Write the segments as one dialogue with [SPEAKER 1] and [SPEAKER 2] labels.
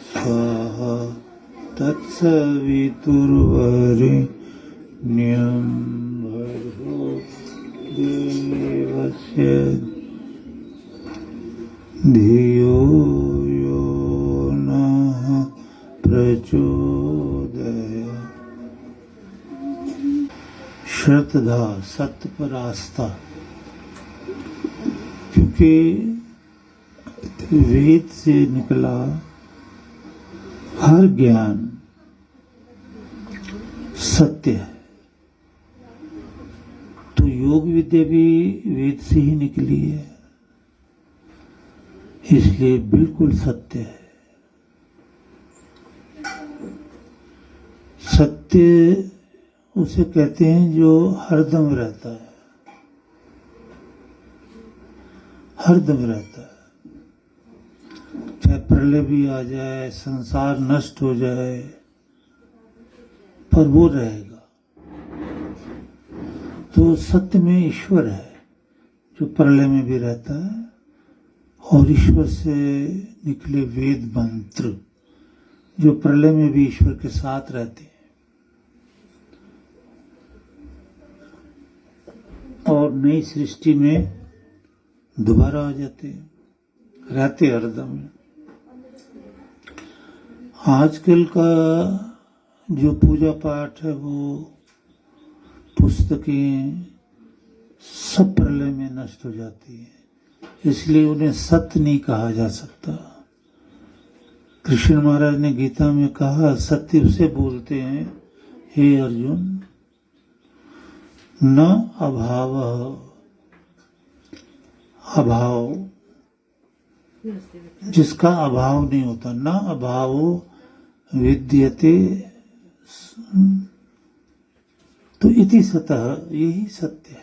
[SPEAKER 1] स्वाहा तत्सवितुर्वरेण्यं भर्गो देवस्य धियो यो नः प्रचोदयात्। श्रद्धा सत्य पर आस्था, क्योंकि वेद से निकला हर ज्ञान सत्य है। तो योग विद्या भी वेद से ही निकली है, इसलिए बिल्कुल सत्य है। सत्य उसे कहते हैं जो हरदम रहता है, हरदम रहता है। चाहे प्रलय भी आ जाए, संसार नष्ट हो जाए, पर वो रहेगा। तो सत्य में ईश्वर है जो प्रलय में भी रहता है, और ईश्वर से निकले वेद मंत्र जो प्रलय में भी ईश्वर के साथ रहते हैं और नई सृष्टि में दोबारा आ जाते हैं, रहते हरदम। आजकल का जो पूजा पाठ है, वो पुस्तकें सब प्रलय में नष्ट हो जाती है, इसलिए उन्हें सत्य नहीं कहा जा सकता। कृष्ण महाराज ने गीता में कहा, सत्य उसे बोलते हैं हे अर्जुन, न अभाव, अभाव जिसका अभाव नहीं होता, न अभाव विद्यते। तो इति सतः, यही सत्य है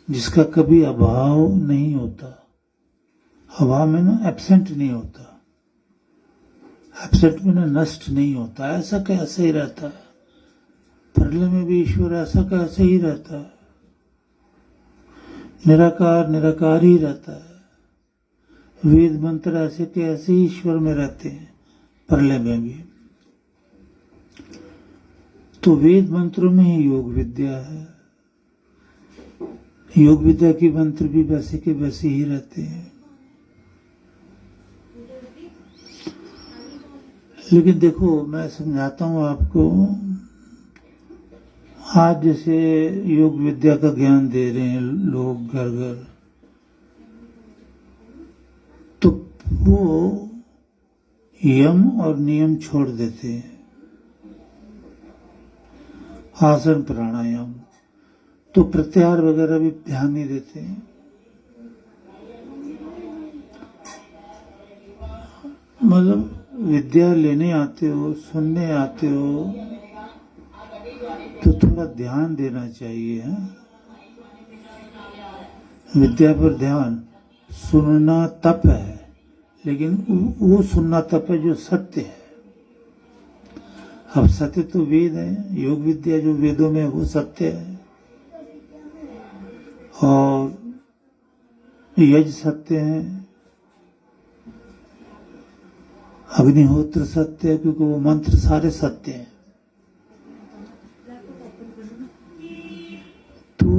[SPEAKER 1] जिसका कभी अभाव नहीं होता। अभाव में ना एब्सेंट नहीं होता, एब्सेंट में ना नष्ट नहीं होता। ऐसा कैसे ही रहता है, प्रलय में भी ईश्वर ऐसा कैसे ही रहता है, निराकार निराकार ही रहता है। वेद मंत्र ऐसे के ऐसे ही ईश्वर में रहते हैं, प्रलय में भी। तो वेद मंत्रों में ही योग विद्या है। योग विद्या के मंत्र भी वैसे के वैसे ही रहते हैं। लेकिन देखो, मैं समझाता हूं आपको। आज जैसे योग विद्या का ज्ञान दे रहे हैं लोग घर घर, तो वो यम और नियम छोड़ देते हैं, आसन प्राणायाम, तो प्रत्याहार वगैरह भी ध्यान नहीं देते हैं। मतलब विद्या लेने आते हो, सुनने आते हो, तो थोड़ा ध्यान देना चाहिए है? विद्या पर ध्यान, सुनना तप है, लेकिन वो सुनना तप है जो सत्य है। अब सत्य तो वेद है, योग विद्या जो वेदों में वो सत्य है, और यज्ञ सत्य है, अग्निहोत्र सत्य है, क्योंकि वो मंत्र सारे सत्य हैं। तो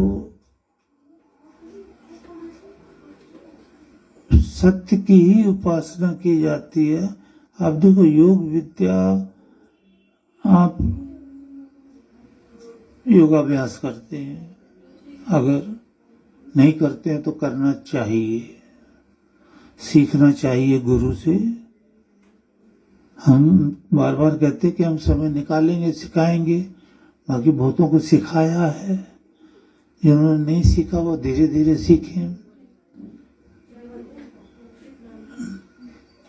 [SPEAKER 1] सत्य की ही उपासना की जाती है। अब देखो, योग विद्या आप योगाभ्यास करते हैं, अगर नहीं करते हैं तो करना चाहिए, सीखना चाहिए गुरु से। हम बार बार कहते हैं कि हम समय निकालेंगे, सिखाएंगे, बाकी बहुतों को सिखाया है। जिन्होंने नहीं सीखा वो धीरे धीरे सीखें।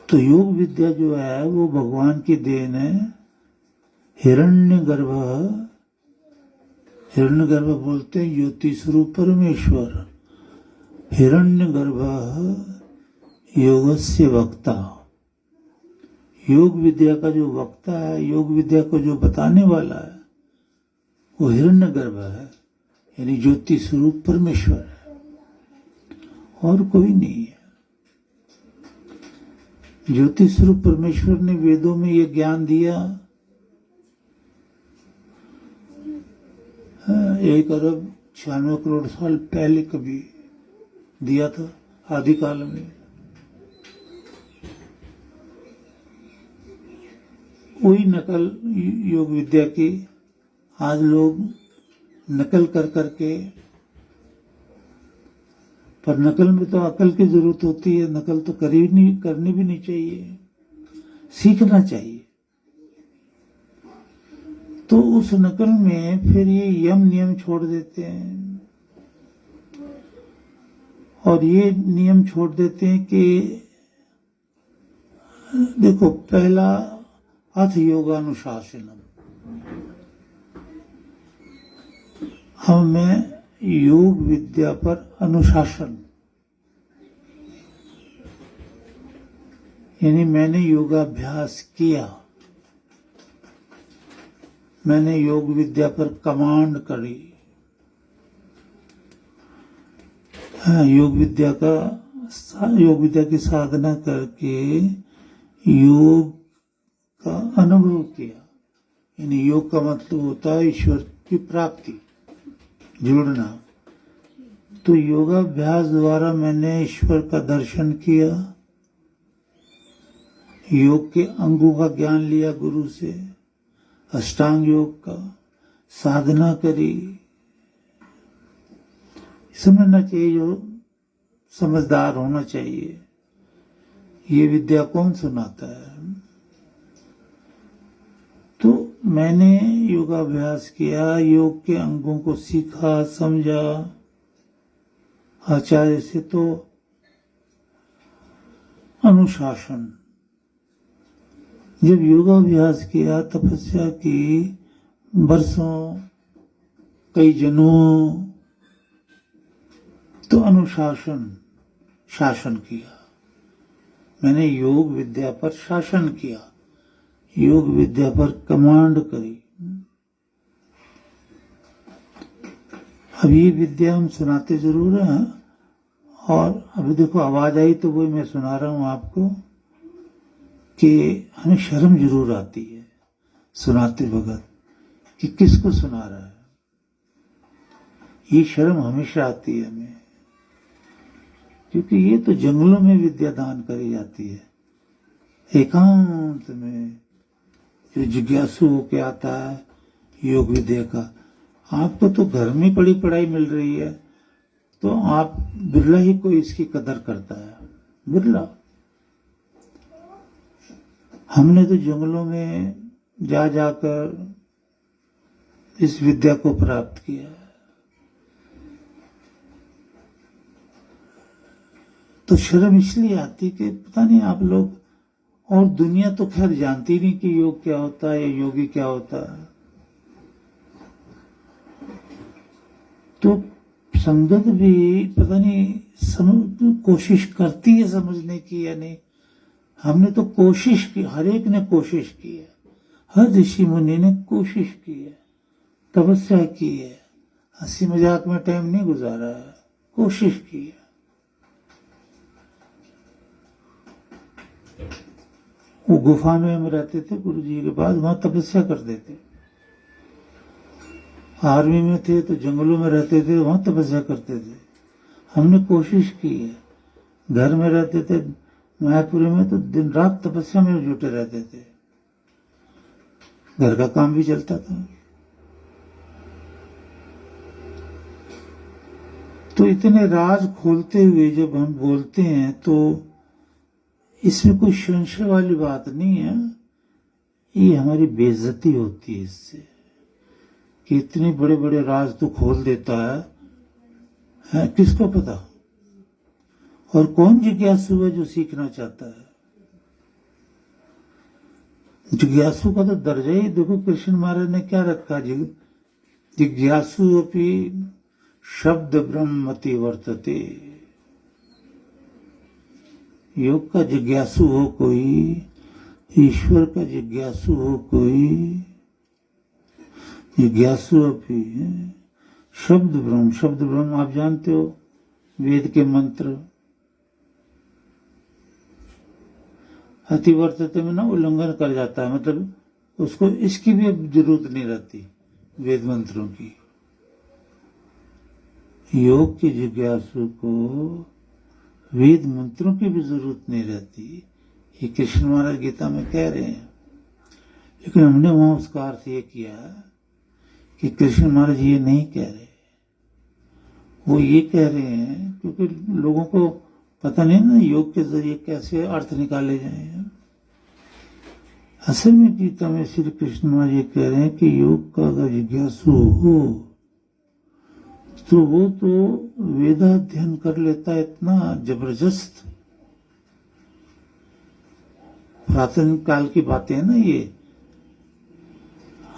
[SPEAKER 1] तो योग विद्या जो है वो भगवान की देन है। हिरण्यगर्भ, हिरण्यगर्भ बोलते हैं ज्योति स्वरूप परमेश्वर। हिरण्यगर्भ योगस्य वक्ता, योग विद्या का जो वक्ता है, योग विद्या को जो बताने वाला है, वो हिरण्यगर्भ है, यानी ज्योति स्वरूप परमेश्वर है, और कोई नहीं है। ज्योति स्वरूप परमेश्वर ने वेदों में ये ज्ञान दिया 1 अरब 96 करोड़ साल पहले कभी दिया था, आदि काल में। वही नकल योग विद्या की आज लोग नकल कर करके, पर नकल में तो अकल की जरूरत होती है, नकल तो करनी भी नहीं चाहिए, सीखना चाहिए। तो उस नकल में फिर ये यम नियम छोड़ देते हैं और ये नियम छोड़ देते हैं कि देखो, पहला अथ योगानुशासनम। अब मैं योग विद्या पर अनुशासन, यानी मैंने योगाभ्यास किया, मैंने योग विद्या पर कमांड करी, योग विद्या की साधना करके योग का अनुभव किया। यानी योग का मतलब होता है ईश्वर की प्राप्ति, जुड़ना। तो योगाभ्यास द्वारा मैंने ईश्वर का दर्शन किया, योग के अंगों का ज्ञान लिया गुरु से, अष्टांग योग का साधना करी। समझना चाहिए, जो समझदार होना चाहिए, ये विद्या कौन सुनाता है। तो मैंने योगाभ्यास किया, योग के अंगों को सीखा, समझा आचार्य से। तो अनुशासन, जब योगाभ्यास किया, तपस्या की बरसों, कई जन्मों, तो अनुशासन, शासन किया। मैंने योग विद्या पर शासन किया, योग विद्या पर कमांड करी। अब ये विद्या हम सुनाते जरूर हैं, और अभी देखो आवाज आई तो वही मैं सुना रहा हूं आपको, कि हमें शर्म जरूर आती है सुनाते वक्त कि किसको सुना रहा है। ये शर्म हमेशा आती है हमें, क्योंकि ये तो जंगलों में विद्या दान करी जाती है, एकांत में। जो जिज्ञासु होके आता है योग विद्या का, आपको तो घर में पड़ी पढ़ाई मिल रही है, तो आप बिरला ही कोई इसकी कदर करता है, बिरला। हमने तो जंगलों में जा जाकर इस विद्या को प्राप्त किया है। तो शर्म इसलिए आती कि पता नहीं आप लोग, और दुनिया तो खैर जानती नहीं कि योग क्या होता है या योगी क्या होता है। तो संगत भी पता नहीं कोशिश करती है समझने की या नहीं। हमने तो कोशिश की, हर एक ने कोशिश की है, हर ऋषि मुनि ने कोशिश की है, तपस्या की है, हंसी मजाक में टाइम नहीं गुजारा है, कोशिश की है। वो गुफा में हम रहते थे गुरु जी के पास, वहां तपस्या करते थे। आर्मी में थे तो जंगलों में रहते थे, वहां तपस्या करते थे। हमने कोशिश की है। घर में रहते थे मायापुरी में, तो दिन रात तपस्या में जुटे रहते थे, घर का काम भी चलता था। तो इतने राज खोलते हुए जब हम बोलते हैं, तो इसमें कोई संशय वाली बात नहीं है। ये हमारी बेइज्जती होती है इससे, कि इतने बड़े बड़े राज तो खोल देता है, किसको पता। और कौन जिज्ञासु है जो सीखना चाहता है। जिज्ञासु का तो दर्जा ही देखो, कृष्ण महाराज ने क्या रखा, जिज्ञासु अपि शब्द ब्रह्मति वर्तते। योग का जिज्ञासु हो कोई, ईश्वर का जिज्ञासु हो कोई, जिज्ञासु अपि शब्द ब्रह्म। शब्द ब्रह्म आप जानते हो, वेद के मंत्र। अति वर्तते में ना उल्लंघन कर जाता है, मतलब उसको इसकी भी अब जरूरत नहीं रहती वेद मंत्रों की। योग के जिज्ञासु को वेद मंत्रों की भी जरूरत नहीं रहती, ये कृष्ण महाराज गीता में कह रहे हैं। लेकिन हमने वहां उसका अर्थ ये किया कि कृष्ण महाराज ये नहीं कह रहे, वो ये कह रहे हैं क्योंकि लोगों को पता नहीं ना योग के जरिए कैसे अर्थ निकाले जाए। असल में गीता में श्री कृष्ण महाराज ये कह रहे हैं कि योग का अगर जिज्ञासु हो तो वो तो वेदाध्ययन कर लेता है इतना जबरदस्त। पुरातन काल की बातें हैं ना ये।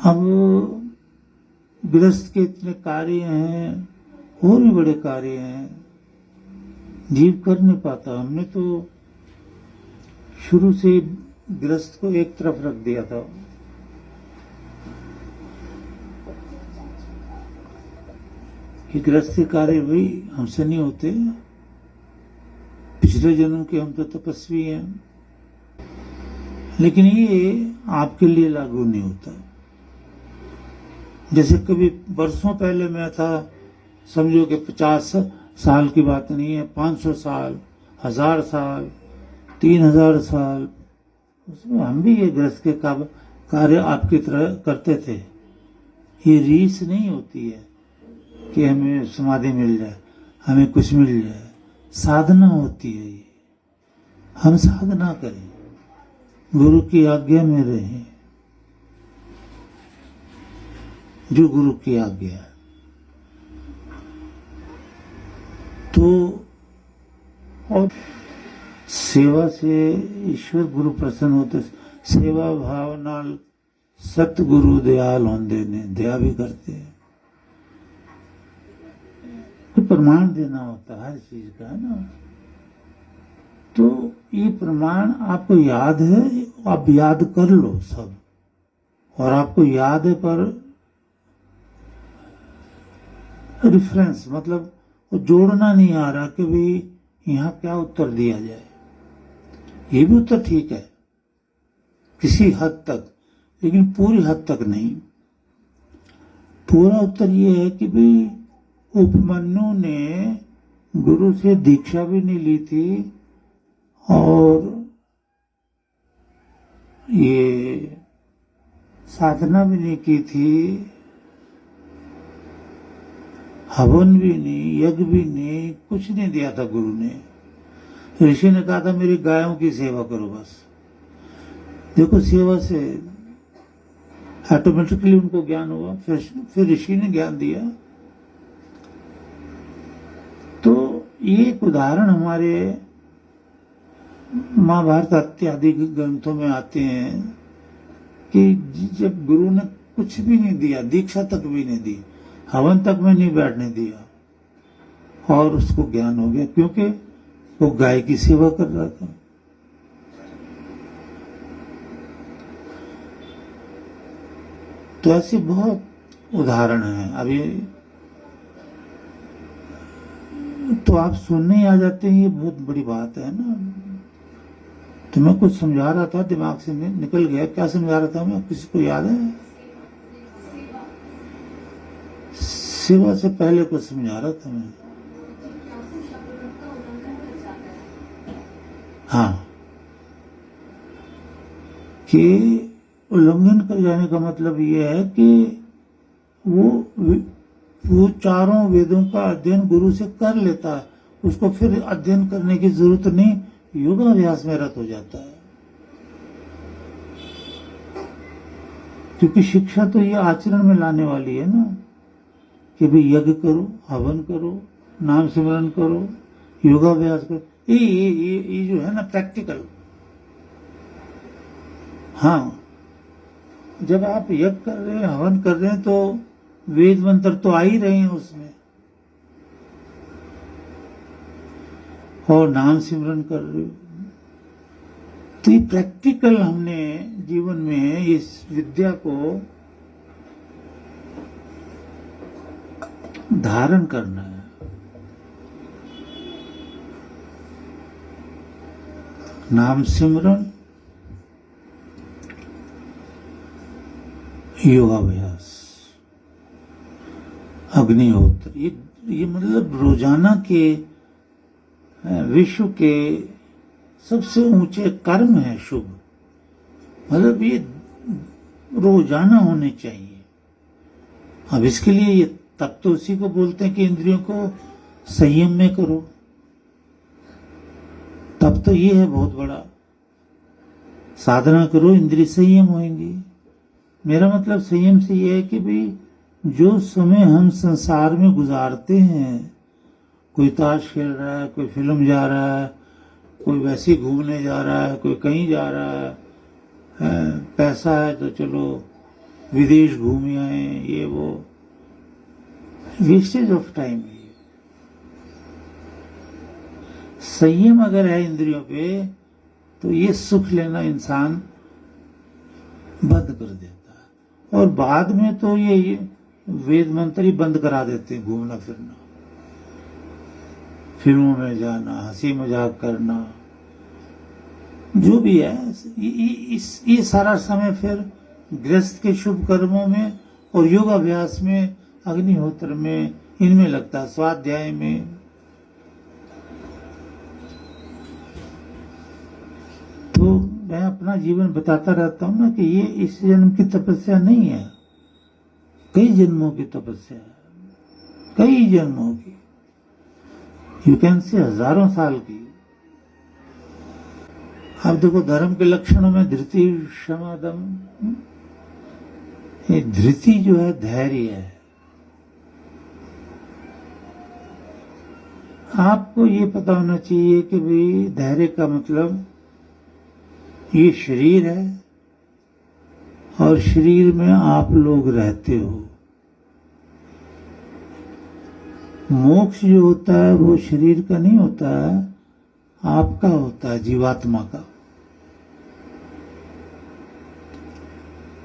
[SPEAKER 1] अब गृहस्थ के इतने कार्य हैं, और भी बड़े कार्य हैं, जीव कर नहीं पाता। हमने तो शुरू से गृहस्थ को एक तरफ रख दिया था। कि गृहस्थी कार्य भी हमसे नहीं होते, पिछले जन्म के हम तो तपस्वी हैं। लेकिन ये आपके लिए लागू नहीं होता। जैसे कभी बरसों पहले मैं था, समझो कि 50 साल की बात नहीं है, 500 साल, 1000 साल, 3000 साल, उसमें हम भी ये गृहस्थ के कार्य आपकी तरह करते थे। ये रीस नहीं होती है कि हमें समाधि मिल जाए, हमें कुछ मिल जाए। साधना होती है ये। हम साधना करें, गुरु की आज्ञा में रहें, जो गुरु की आज्ञा है। तो और सेवा से ईश्वर गुरु प्रसन्न होते। सेवा भाव नाल सतगुरु दयाल होंदे ने, दया भी करते हैं। तो प्रमाण देना होता है हर चीज का, है ना। तो ये प्रमाण आपको याद है, आप याद कर लो सब, और आपको याद है पर रिफरेंस, मतलब वो जोड़ना नहीं आ रहा कि भाई यहां क्या उत्तर दिया जाए। ये भी उत्तर ठीक है किसी हद तक, लेकिन पूरी हद तक नहीं। पूरा उत्तर ये है कि भाई उपमन्यु ने गुरु से दीक्षा भी नहीं ली थी, और ये साधना भी नहीं की थी, हवन भी नहीं, यज्ञ भी नहीं, कुछ नहीं दिया था गुरु ने। ऋषि ने कहा था मेरी गायों की सेवा करो बस। देखो सेवा से ऑटोमेटिकली उनको ज्ञान हुआ, फिर ऋषि ने ज्ञान दिया। तो ये एक उदाहरण हमारे महाभारत इत्यादि ग्रंथों में आते हैं कि जब गुरु ने कुछ भी नहीं दिया, दीक्षा तक भी नहीं दी, हवन तक में नहीं बैठने दिया, और उसको ज्ञान हो गया, क्योंकि वो गाय की सेवा कर रहा था। तो ऐसे बहुत उदाहरण हैं। अभी तो आप सुनने ही आ जाते हैं, ये बहुत बड़ी बात है ना। तो मैं कुछ समझा रहा था, दिमाग से निकल गया। क्या समझा रहा था मैं, किसी को याद है? सेवा से पहले कुछ समझा रहा था मैं। हाँ, कि उल्लंघन कर जाने का मतलब ये है कि वो चारों वेदों का अध्ययन गुरु से कर लेता है, उसको फिर अध्ययन करने की जरूरत नहीं, योगाभ्यास में रत हो जाता है। क्योंकि शिक्षा तो ये आचरण में लाने वाली है ना, कि भाई यज्ञ करो, हवन करो, नाम सिमरन करो, योगाभ्यास करो। ये जो है ना प्रैक्टिकल। हाँ, जब आप यज्ञ कर रहे हैं, हवन कर रहे हैं, तो वेद मंत्र तो आ ही रहे हैं उसमें, और नाम सिमरन कर रहे हो। तो ये प्रैक्टिकल हमने जीवन में इस विद्या को धारण करना है। नाम सिमरन योगाभ्यास, अग्निहोत्र, ये मतलब रोजाना के विश्व के सबसे ऊंचे कर्म है शुभ, मतलब ये रोजाना होने चाहिए। अब इसके लिए ये तब तो उसी को बोलते हैं कि इंद्रियों को संयम में करो, तब तो ये है बहुत बड़ा, साधना करो इंद्रिय संयम होंगी। मेरा मतलब संयम से ये है कि भाई जो समय हम संसार में गुजारते हैं, कोई ताश खेल रहा है, कोई फिल्म जा रहा है, कोई वैसे ही घूमने जा रहा है, कोई कहीं जा रहा है, पैसा है तो चलो विदेश घूम आए, ये वो वेस्टेज ऑफ टाइम है। संयम अगर है इंद्रियों पे तो ये सुख लेना इंसान बंद कर देता है, और बाद में तो ये वेद मंत्र ही बंद करा देते हैं, घूमना फिरना, फिल्मों में जाना, हंसी मजाक करना, जो भी है। ये सारा समय फिर गृहस्थ के शुभ कर्मों में और योगाभ्यास में, अग्निहोत्र में, इनमें लगता है, स्वाध्याय में। तो मैं अपना जीवन बताता रहता हूं ना कि ये इस जन्म की तपस्या नहीं है, कई जन्मों की तपस्या है, कई जन्मों की, यू कैन से हजारों साल की। अब देखो धर्म के लक्षणों में धृति, क्षमा, दम, ये धृति जो है धैर्य है। आपको ये पता होना चाहिए कि भाई धैर्य का मतलब ये शरीर है और शरीर में आप लोग रहते हो। मोक्ष जो होता है वो शरीर का नहीं होता है, आपका होता है, जीवात्मा का।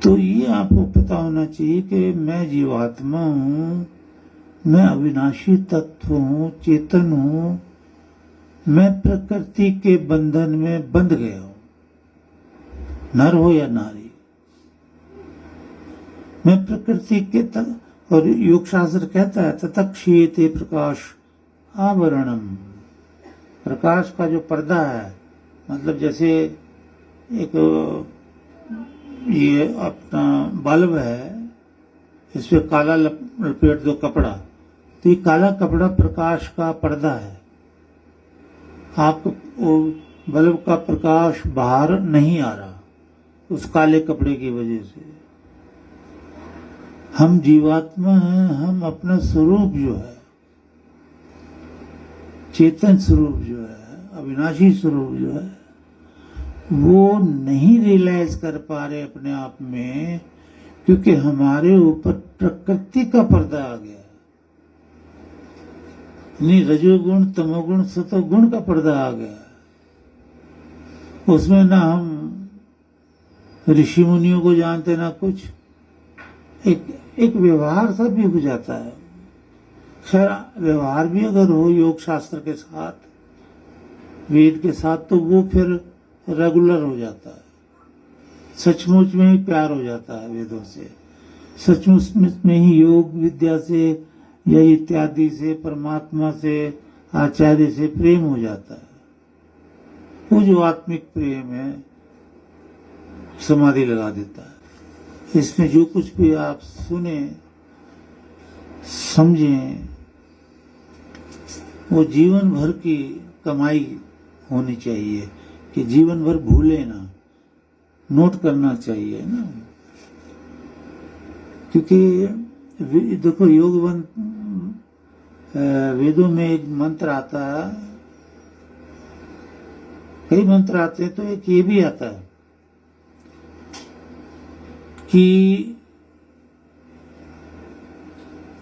[SPEAKER 1] तो ये आपको पता होना चाहिए कि मैं जीवात्मा हूं, मैं अविनाशी तत्व हूं, चेतन हूं, मैं प्रकृति के बंधन में बंध गया हूं, नर हो या नारी, मैं प्रकृति के तक। और योग शास्त्र कहता है ततक्षीयते प्रकाश आवरणम, प्रकाश का जो पर्दा है, मतलब जैसे एक ये अपना बल्ब है, इस पे काला लपेट दो कपड़ा, तो ये काला कपड़ा प्रकाश का पर्दा है, आप वो बल्ब का प्रकाश बाहर नहीं आ रहा उस काले कपड़े की वजह से। हम जीवात्मा हैं, हम अपना स्वरूप जो है, चेतन स्वरूप जो है, अविनाशी स्वरूप जो है, वो नहीं रियलाइज कर पा रहे अपने आप में, क्योंकि हमारे ऊपर प्रकृति का पर्दा आ गया, नहीं रजोगुण, तमोगुण, सतोगुण का पर्दा आ गया। उसमें ना हम ऋषि मुनियों को जानते ना कुछ, एक व्यवहार सा भी हो जाता है। खैर व्यवहार भी अगर हो योग शास्त्र के साथ, वेद के साथ, तो वो फिर रेगुलर हो जाता है, सचमुच में ही प्यार हो जाता है वेदों से, सचमुच में ही योग विद्या से या इत्यादि से, परमात्मा से, आचार्य से प्रेम हो जाता है। वो जो आत्मिक प्रेम है समाधि लगा देता है। इसमें जो कुछ भी आप सुने समझें, वो जीवन भर की कमाई होनी चाहिए, कि जीवन भर भूले ना, नोट करना चाहिए ना। क्योंकि देखो योग वेदों में एक मंत्र आता है, कई मंत्र आते हैं, तो एक ये भी आता है कि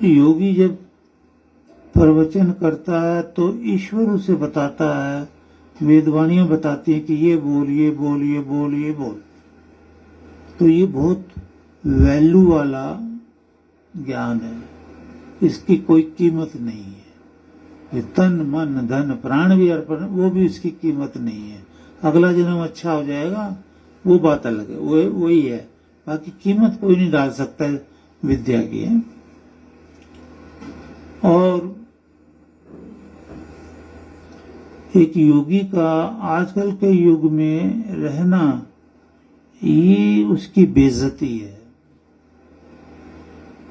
[SPEAKER 1] योगी जब प्रवचन करता है तो ईश्वर उसे बताता है, वेदवाणियां बताती हैं कि ये बोल, ये बोल, ये बोल, ये बोल। तो ये बहुत वैल्यू वाला ज्ञान है, इसकी कोई कीमत नहीं है। ये तन मन धन प्राण भी अर्पण, वो भी इसकी कीमत नहीं है। अगला जन्म अच्छा हो जाएगा वो बात अलग है, वो वही है, बाकी कीमत कोई नहीं डाल सकता है विद्या की है। और एक योगी का आजकल के युग में रहना ये उसकी बेइज्जती है,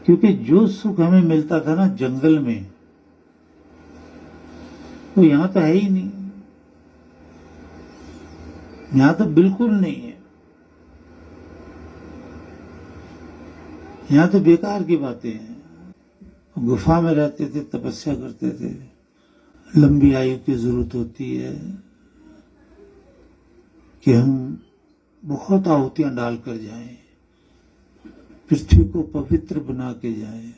[SPEAKER 1] क्योंकि जो सुख हमें मिलता था ना जंगल में, वो यहां तो है ही नहीं, यहां तो बिल्कुल नहीं है। यहां तो बेकार की बातें हैं। गुफा में रहते थे, तपस्या करते थे, लंबी आयु की जरूरत होती है कि हम बहुत आहुतियां डालकर जाएं, पृथ्वी को पवित्र बना के जाएं।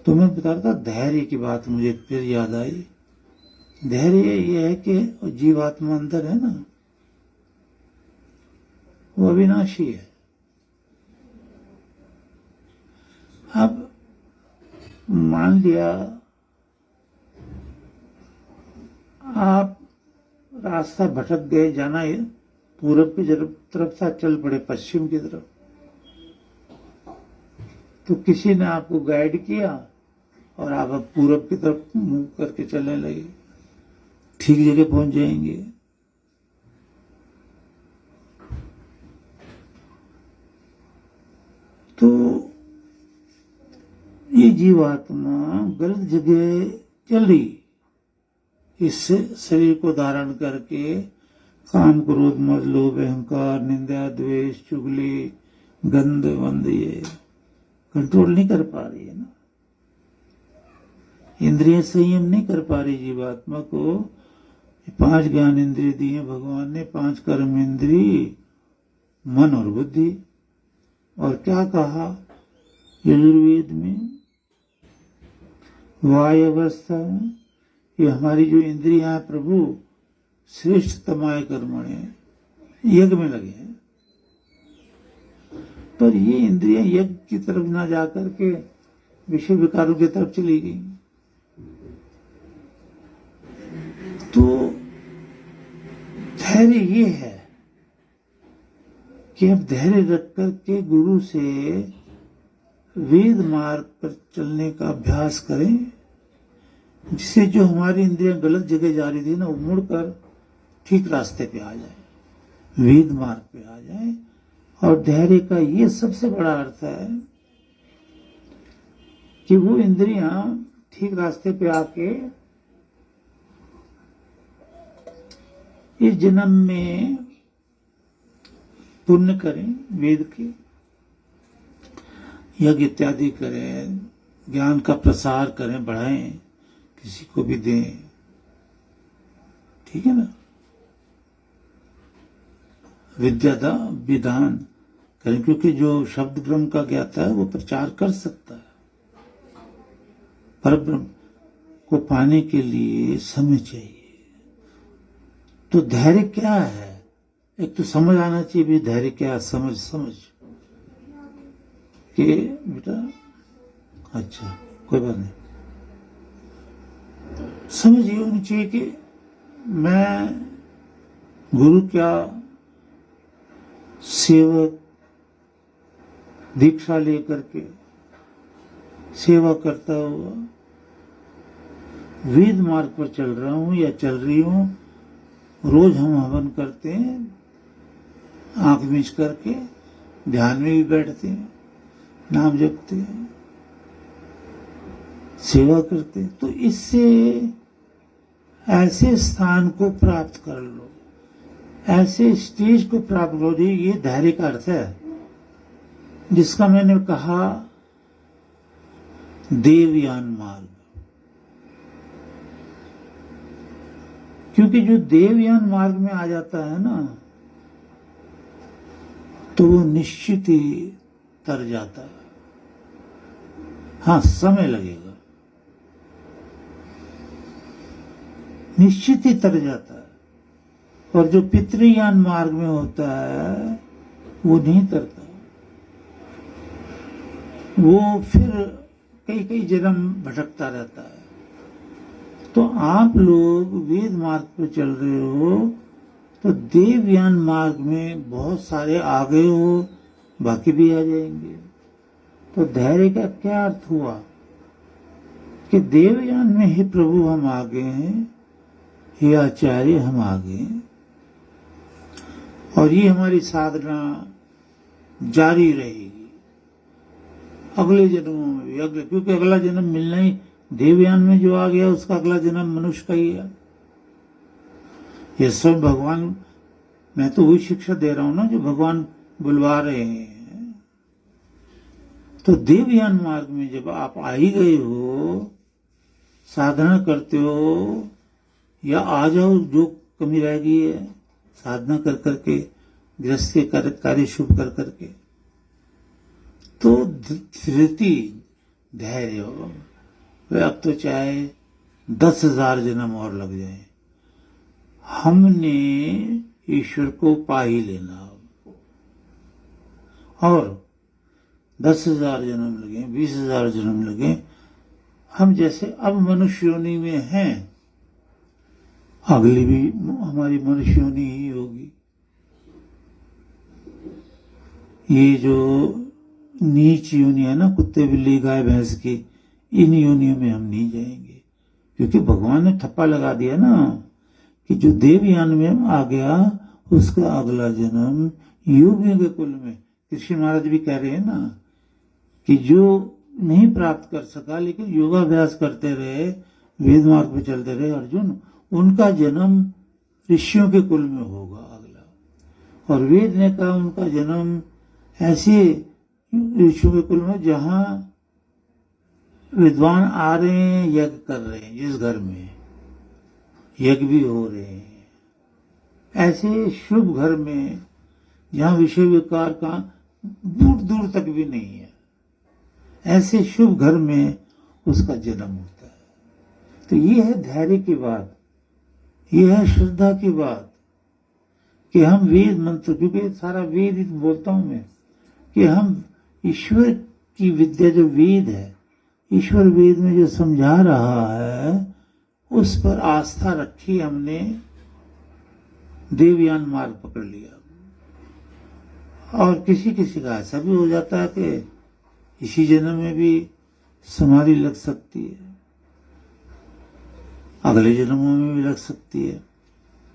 [SPEAKER 1] तो मैं बता रहा था धैर्य की बात, मुझे फिर याद आई। धैर्य ये है कि जीवात्मा अंदर है ना, वो अविनाशी है। अब मान लिया आप रास्ता भटक गए, जाना है पूरब की तरफ से चल पड़े पश्चिम की तरफ, तो किसी ने आपको गाइड किया और आप अब पूरब की तरफ मुंह करके चलने लगे, ठीक जगह पहुंच जाएंगे। तो ये जीवात्मा गलत जगह चल रही, इस शरीर को धारण करके काम, क्रोध, मद, लोभ, अहंकार, निंदा, द्वेष, चुगली, गंध वंद ये कंट्रोल नहीं कर पा रही है ना। इंद्रिय संयम नहीं कर पा रही जीवात्मा को। 5 ज्ञान इंद्रिय दिए भगवान ने, 5 कर्म इंद्रिय, मन और बुद्धि। और क्या कहा यजुर्वेद में, वाय अवस्था, ये हमारी जो इंद्रियां हैं प्रभु श्रेष्ठतमाय कर्मणे, यज्ञ में लगे हैं। पर ये इंद्रियां यज्ञ की तरफ ना जाकर के विषय विकारों की तरफ चली गई। तो धैर्य ये है कि अब धैर्य रख करके गुरु से वेद मार्ग पर चलने का अभ्यास करें, जिससे जो हमारी इंद्रियां गलत जगह जा रही थी ना, वो मुड़कर ठीक रास्ते पे आ जाए, वेद मार्ग पे आ जाए। और धैर्य का ये सबसे बड़ा अर्थ है कि वो इंद्रियां ठीक रास्ते पे आके इस जन्म में पुण्य करें, वेद के यज्ञ इत्यादि करें, ज्ञान का प्रसार करें, बढ़ाएं, किसी को भी दें, ठीक है ना। विद्या विधान करें, क्योंकि जो शब्द ब्रह्म का ज्ञाता है वो प्रचार कर सकता है। पर ब्रह्म को पाने के लिए समय चाहिए। तो धैर्य क्या है, एक तो समझ आना चाहिए भी धैर्य क्या है। समझ कि बेटा अच्छा कोई बात नहीं, समझ ये होनी चाहिए कि मैं गुरु क्या सेवक दीक्षा लेकर के सेवा करता हुआ वेद मार्ग पर चल रहा हूं या चल रही हूं। रोज हम हवन करते हैं, आंख मीच करके ध्यान में भी बैठते हैं, नाम जपते हैं, सेवा करते हैं। तो इससे ऐसे स्थान को प्राप्त कर लो, ऐसे स्टेज को प्राप्त हो रही, ये धैर्य का अर्थ है, जिसका मैंने कहा देवयान मार्ग। क्योंकि जो देवयान मार्ग में आ जाता है ना, तो वो निश्चित ही तर जाता है। हाँ, समय लगेगा, निश्चित ही तर जाता है। और जो पितृयान मार्ग में होता है वो नहीं तरता, वो फिर कई कई जन्म भटकता रहता है। तो आप लोग वेद मार्ग पर चल रहे हो, तो देवयान मार्ग में बहुत सारे आ गए हो, बाकी भी आ जाएंगे। तो धैर्य का क्या अर्थ हुआ कि देवयान में ही प्रभु हम आ गए हैं, हे आचार्य हम आ गए हैं, और ये हमारी साधना जारी रहेगी अगले जन्मों में भी, क्योंकि अगला जन्म मिलना ही, देवयान में जो आ गया उसका अगला जन्म मनुष्य का ही है। ये सब भगवान, मैं तो वही शिक्षा दे रहा हूं ना जो भगवान बुलवा रहे हैं। तो देवयान मार्ग में जब आप आ ही गए हो, साधना करते हो, या आ जाओ, जो कमी रह गई है साधना कर करके, गृहस्थ के कार्य शुभ कर करके, तो धृति धैर्य हो, वे अब तो चाहे 10,000 जन्म और लग जाए, हमने ईश्वर को पा ही लेना। और 10,000 जन्म लगे, 20,000 जन्म लगे, हम जैसे अब मनुष्य योनि में हैं, अगली भी हमारी मनुष्य योनि ही होगी। ये जो नीच योनि है ना, कुत्ते बिल्ली गाय भैंस की, इन योनियों में हम नहीं जाएंगे, क्योंकि भगवान ने ठप्पा लगा दिया ना कि जो देवयान में आ गया उसका अगला जन्म योगियों के कुल में। कृष्ण महाराज भी कह रहे हैं ना कि जो नहीं प्राप्त कर सका लेकिन योगाभ्यास करते रहे, वेद मार्ग पे चलते रहे अर्जुन, उनका जन्म ऋषियों के कुल में होगा अगला। और वेद ने कहा उनका जन्म ऐसे ऋषियों के कुल में जहां विद्वान आ रहे हैं, यज्ञ कर रहे हैं, जिस घर में यज्ञ भी हो रहे हैं, ऐसे शुभ घर में जहां विषय विकार का दूर दूर तक भी नहीं है, ऐसे शुभ घर में उसका जन्म होता है। तो ये है धैर्य की बात, ये है श्रद्धा की बात कि हम वेद मंत्र, क्योंकि सारा वेद ही बोलता हूं मैं, कि हम ईश्वर की विद्या जो वेद है, ईश्वर वेद में जो समझा रहा है उस पर आस्था रखी हमने, देवयान मार्ग पकड़ लिया। और किसी किसी का ऐसा भी हो जाता है कि इसी जन्म में भी समाधि लग सकती है, अगले जन्मों में भी लग सकती है,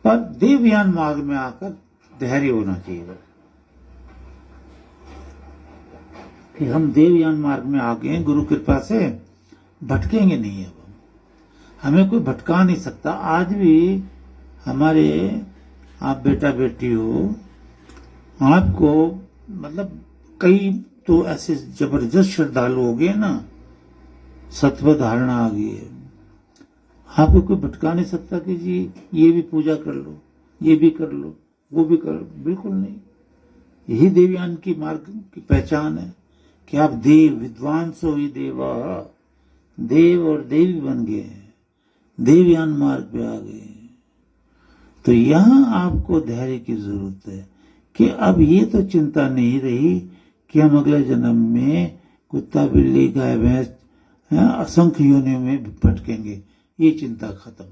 [SPEAKER 1] पर देवयान मार्ग में आकर धैर्य होना चाहिए कि हम देवयान मार्ग में आ गए, गुरु कृपा से भटकेंगे नहीं। अब हमें कोई भटका नहीं सकता। आज भी हमारे, आप बेटा बेटी हो, आपको मतलब कई तो ऐसे जबरदस्त श्रद्धालु हो गए ना, सत्व धारणा आ गई है, आपको कोई भटका नहीं सकता कि जी ये भी पूजा कर लो, ये भी कर लो, वो भी कर लो, बिल्कुल नहीं। यही देवयान की मार्ग की पहचान है कि आप देव विद्वांसो ही देवा, देव और देवी बन गए हैं, देवयान मार्ग पे आ गए। तो यहां आपको धैर्य की जरूरत है कि अब ये तो चिंता नहीं रही कि हम अगले जन्म में कुत्ता बिल्ली गाय भैंस असंख्य योनियों में भटकेंगे, ये चिंता खत्म।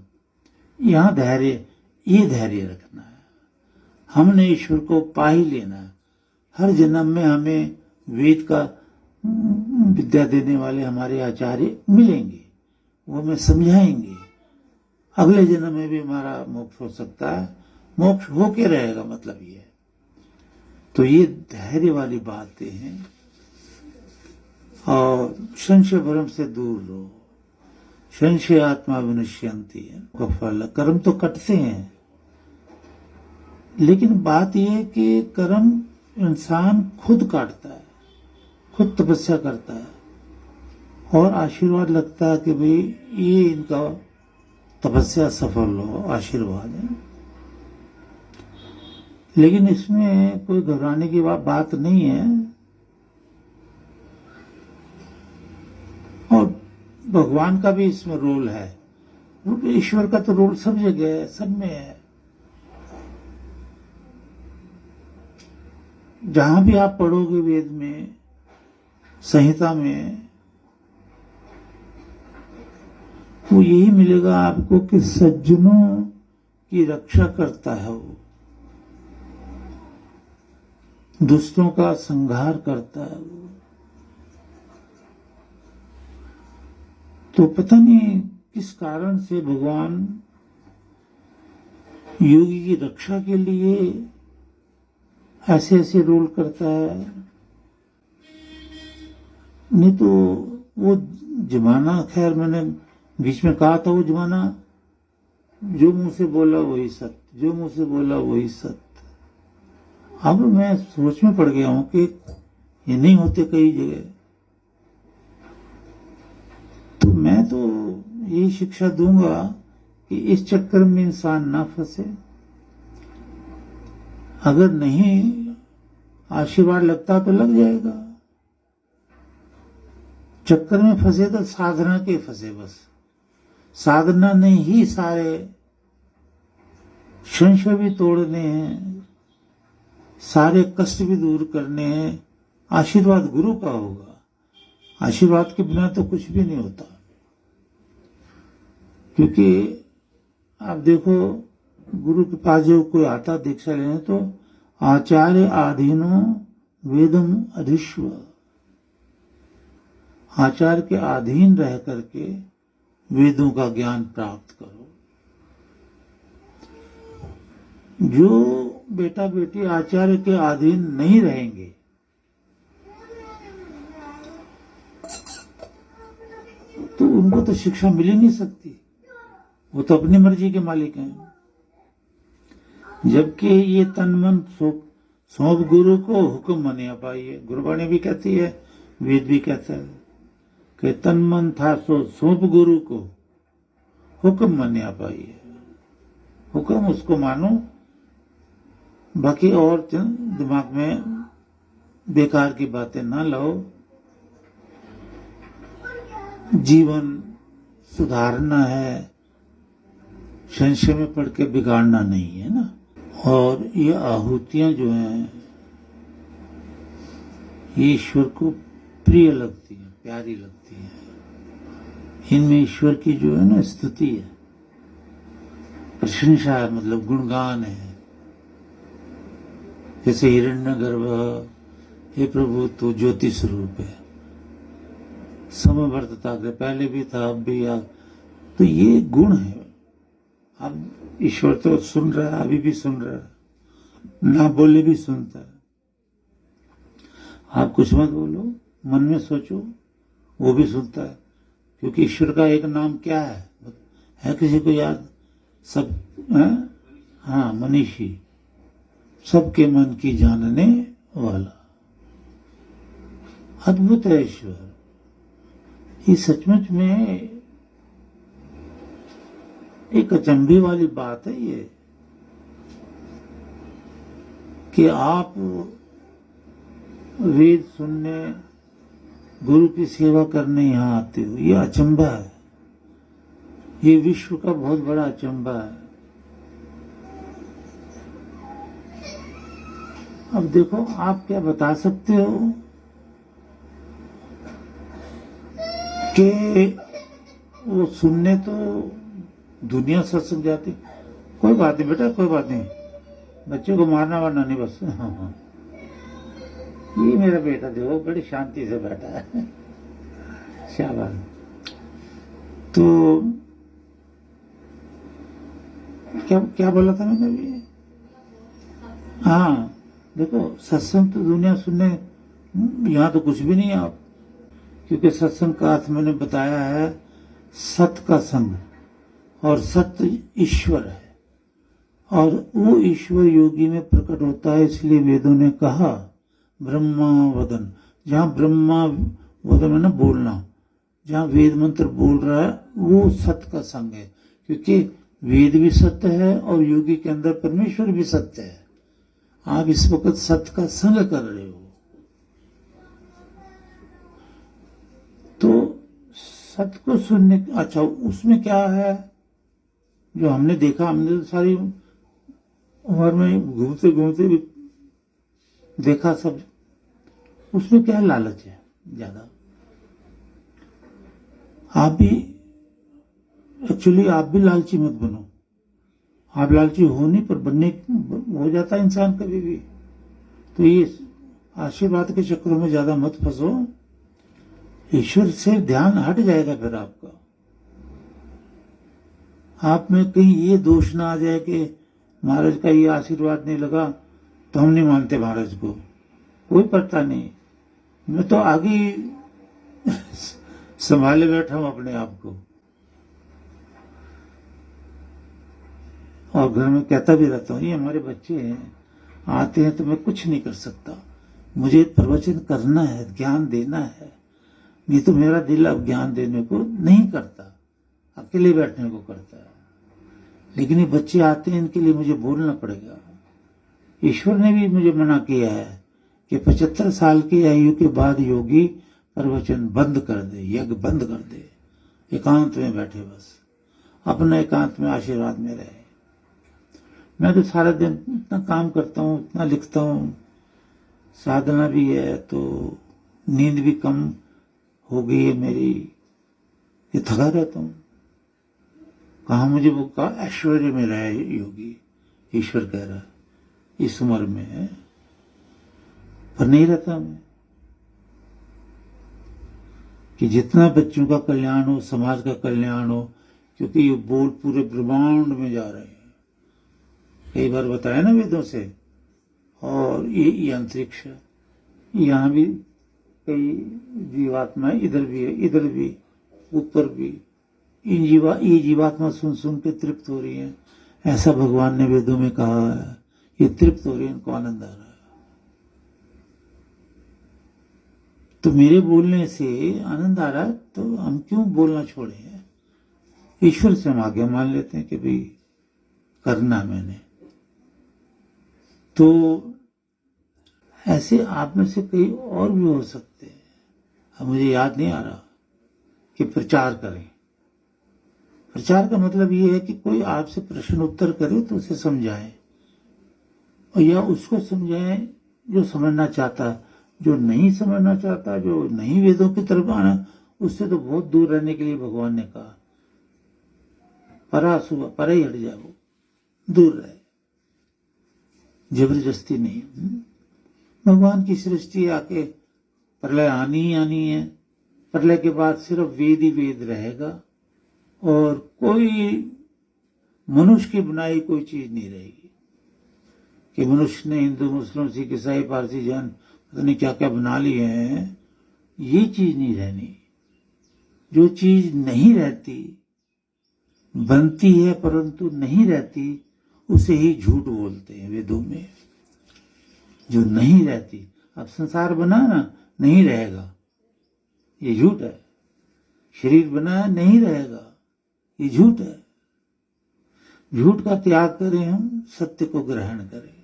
[SPEAKER 1] यहां धैर्य, ये धैर्य रखना है, हमने ईश्वर को पा ही लेना है। हर जन्म में हमें वेद का विद्या देने वाले हमारे आचार्य मिलेंगे, वो हमें समझाएंगे। अगले जन्म में भी हमारा मोक्ष हो सकता है, मोक्ष होके रहेगा, मतलब ये है। तो ये धैर्य वाली बातें हैं। और संशय भ्रम से दूर रहो, संशय आत्मा विनश्यंती है। फल कर्म तो कटते हैं, लेकिन बात यह है कि कर्म इंसान खुद काटता है, खुद तपस्या करता है, और आशीर्वाद लगता है कि भाई ये इनका तपस्या सफल हो, आशीर्वाद है। लेकिन इसमें कोई घबराने की बात नहीं है। और भगवान का भी इसमें रोल है, ईश्वर का तो रोल सब जगह है, सब में है। जहां भी आप पढ़ोगे वेद में, संहिता में, वो यही मिलेगा आपको कि सज्जनों की रक्षा करता है वो। दुष्टों का संहार करता है। तो पता नहीं किस कारण से भगवान योगी की रक्षा के लिए ऐसे ऐसे रोल करता है। नहीं तो वो जमाना, खैर मैंने बीच में कहा था, वो जमाना जो मुंह से बोला वही सत्य, जो मुंह से बोला वही सत्य। अब मैं सोच में पड़ गया हूं कि ये नहीं होते कई जगह। तो मैं तो यही शिक्षा दूंगा कि इस चक्कर में इंसान ना फंसे। अगर नहीं आशीर्वाद लगता तो लग जाएगा, चक्कर में फंसे तो साधना के फंसे। बस साधना ने ही सारे संशय भी तोड़ने हैं, सारे कष्ट भी दूर करने हैं। आशीर्वाद गुरु का होगा, आशीर्वाद के बिना तो कुछ भी नहीं होता। क्योंकि आप देखो, गुरु के पास जो कोई आता दीक्षा लेने तो आचार्य आधीनो वेदम अधिश्व, आचार्य के अधीन रह करके वेदों का ज्ञान प्राप्त करो। जो बेटा बेटी आचार्य के अधीन नहीं रहेंगे, तो उनको तो शिक्षा मिल ही नहीं सकती। वो तो अपनी मर्जी के मालिक हैं। जबकि ये तन मन सौंप गुरु को, हुक्म मनिया पाइए। गुरुवाणी भी कहती है, वेद भी कहता है कि तन मन था सो सौंप गुरु को, हुक्म मनिया पाइए। हुक्म उसको मानो, बाकी और दिमाग में बेकार की बातें ना लाओ। जीवन सुधारना है, संशय में पड़ के बिगाड़ना नहीं है ना। और ये आहुतियां जो हैं, ये ईश्वर को प्रिय लगती हैं, प्यारी लगती हैं। इनमें ईश्वर की जो है ना स्तुति है, प्रशंसा है, मतलब गुणगान है। जैसे हिरण्यगर्भ, हे प्रभु तू ज्योति स्वरूप है, समवर्तता के पहले भी था अब भी आ। तो ये गुण है। अब ईश्वर तो सुन रहा है, अभी भी सुन रहा है, ना बोले भी सुनता है। आप कुछ मत बोलो, मन में सोचो, वो भी सुनता है। क्योंकि ईश्वर का एक नाम क्या है किसी को याद? सब है? हाँ, मनीषी, सबके मन की जानने वाला। अद्भुत है ईश्वर। ये सचमुच में एक अचंभे वाली बात है ये, कि आप वेद सुनने, गुरु की सेवा करने यहां आते हो। ये अचंभा है, ये विश्व का बहुत बड़ा अचंभा है। अब देखो, आप क्या बता सकते हो कि वो सुनने तो दुनिया सत्संग जाती। कोई बात नहीं बेटा, कोई बात नहीं, बच्चों को मारना वारना नहीं बस। हाँ। ये मेरा बेटा देखो बड़ी शांति से बैठा है, शाबाश। तो क्या क्या बोला था मैंने अभी? हाँ, देखो सत्संग तो दुनिया सुनने, यहाँ तो कुछ भी नहीं है आप। क्योंकि सत्संग का अर्थ मैंने बताया है सत का संग, और सत्य ईश्वर है, और वो ईश्वर योगी में प्रकट होता है। इसलिए वेदों ने कहा ब्रह्मा वदन। जहां ब्रह्मा वदन है ना, बोलना, जहां वेद मंत्र बोल रहा है वो सत्य का संग है। क्योंकि वेद भी सत्य है और योगी के अंदर परमेश्वर भी सत्य है। आप इस वक्त सत्य का संग कर रहे हो। तो सत्य को सुनने, अच्छा उसमें क्या है जो हमने देखा? हमने तो सारी उम्र में घूमते घूमते भी देखा सब। उसमें क्या लालच है ज्यादा? आप भी एक्चुअली आप भी लालची मत बनो। आप लालची हो नहीं, पर बनने हो जाता है इंसान कभी भी। तो ये आशीर्वाद के चक्करों में ज्यादा मत फंसो, ईश्वर से ध्यान हट जाएगा फिर आपका। आप में कहीं ये दोष ना आ जाए कि महाराज का ये आशीर्वाद नहीं लगा तो हम नहीं मानते महाराज को। कोई पता नहीं, मैं तो आगे ही संभाले बैठा हूं अपने आप को। और घर में कहता भी रहता हूं, ये हमारे बच्चे हैं, आते हैं तो मैं कुछ नहीं कर सकता, मुझे प्रवचन करना है, ज्ञान देना है, नहीं तो मेरा दिल अब ज्ञान देने को नहीं करता, अकेले बैठने को करता है। लेकिन ये बच्चे आते हैं, इनके लिए मुझे बोलना पड़ेगा। ईश्वर ने भी मुझे मना किया है कि 75 साल की आयु के बाद योगी प्रवचन बंद कर दे, यज्ञ बंद कर दे, एकांत में बैठे, बस अपने एकांत में आशीर्वाद में रहे। मैं तो सारा दिन इतना काम करता हूँ, इतना लिखता हूँ, साधना भी है, तो नींद भी कम हो गई है मेरी, ये थका रहता हूँ। कहा मुझे वो का ऐश्वर्य में रहा है योगी, ईश्वर कह रहा है इस उम्र में है, पर नहीं रहता मैं कि जितना बच्चों का कल्याण हो, समाज का कल्याण हो, क्योंकि ये बोल पूरे ब्रह्मांड में जा रहे हैं। कई बार बताया ना वेदों से, और ये अंतरिक्ष है, यहाँ भी कई जीवात्माएं, इधर भी है, इधर भी, ऊपर भी, ये जीवात्मा सुन सुन के तृप्त हो रही है, ऐसा भगवान ने वेदों में कहा है। ये तृप्त हो रही है, इनको आनंद आ रहा है। तो मेरे बोलने से आनंद आ रहा है, तो हम क्यों बोलना छोड़े? ईश्वर से हम आज्ञा मान लेते हैं कि भाई करना मैंने। तो ऐसे आप में से कई और भी हो सकते हैं, अब मुझे याद नहीं आ रहा, कि प्रचार करें। प्रचार का मतलब ये है कि कोई आपसे प्रश्न उत्तर करे तो उसे समझाएं, और या उसको समझाएं जो समझना चाहता, जो नहीं समझना चाहता, जो नहीं वेदों की तरफ आना, उससे तो बहुत दूर रहने के लिए भगवान ने कहा, परा ही हट जाओ, दूर रहे, जबरदस्ती नहीं। भगवान की सृष्टि आके प्रलय आनी ही आनी है, प्रलय के बाद सिर्फ वेद ही वेद रहेगा, और कोई मनुष्य की बनाई कोई चीज नहीं रहेगी कि मनुष्य ने हिंदू, मुस्लिम, सिख, ईसाई, पारसी, जैन पता नहीं क्या क्या बना लिए हैं। ये चीज नहीं रहनी। जो चीज नहीं रहती, बनती है परंतु नहीं रहती, उसे ही झूठ बोलते हैं वेदों में। जो नहीं रहती, अब संसार बना ना, नहीं रहेगा, ये झूठ है। शरीर बना नहीं रहेगा, ये झूठ है। झूठ का त्याग करें, हम सत्य को ग्रहण करें।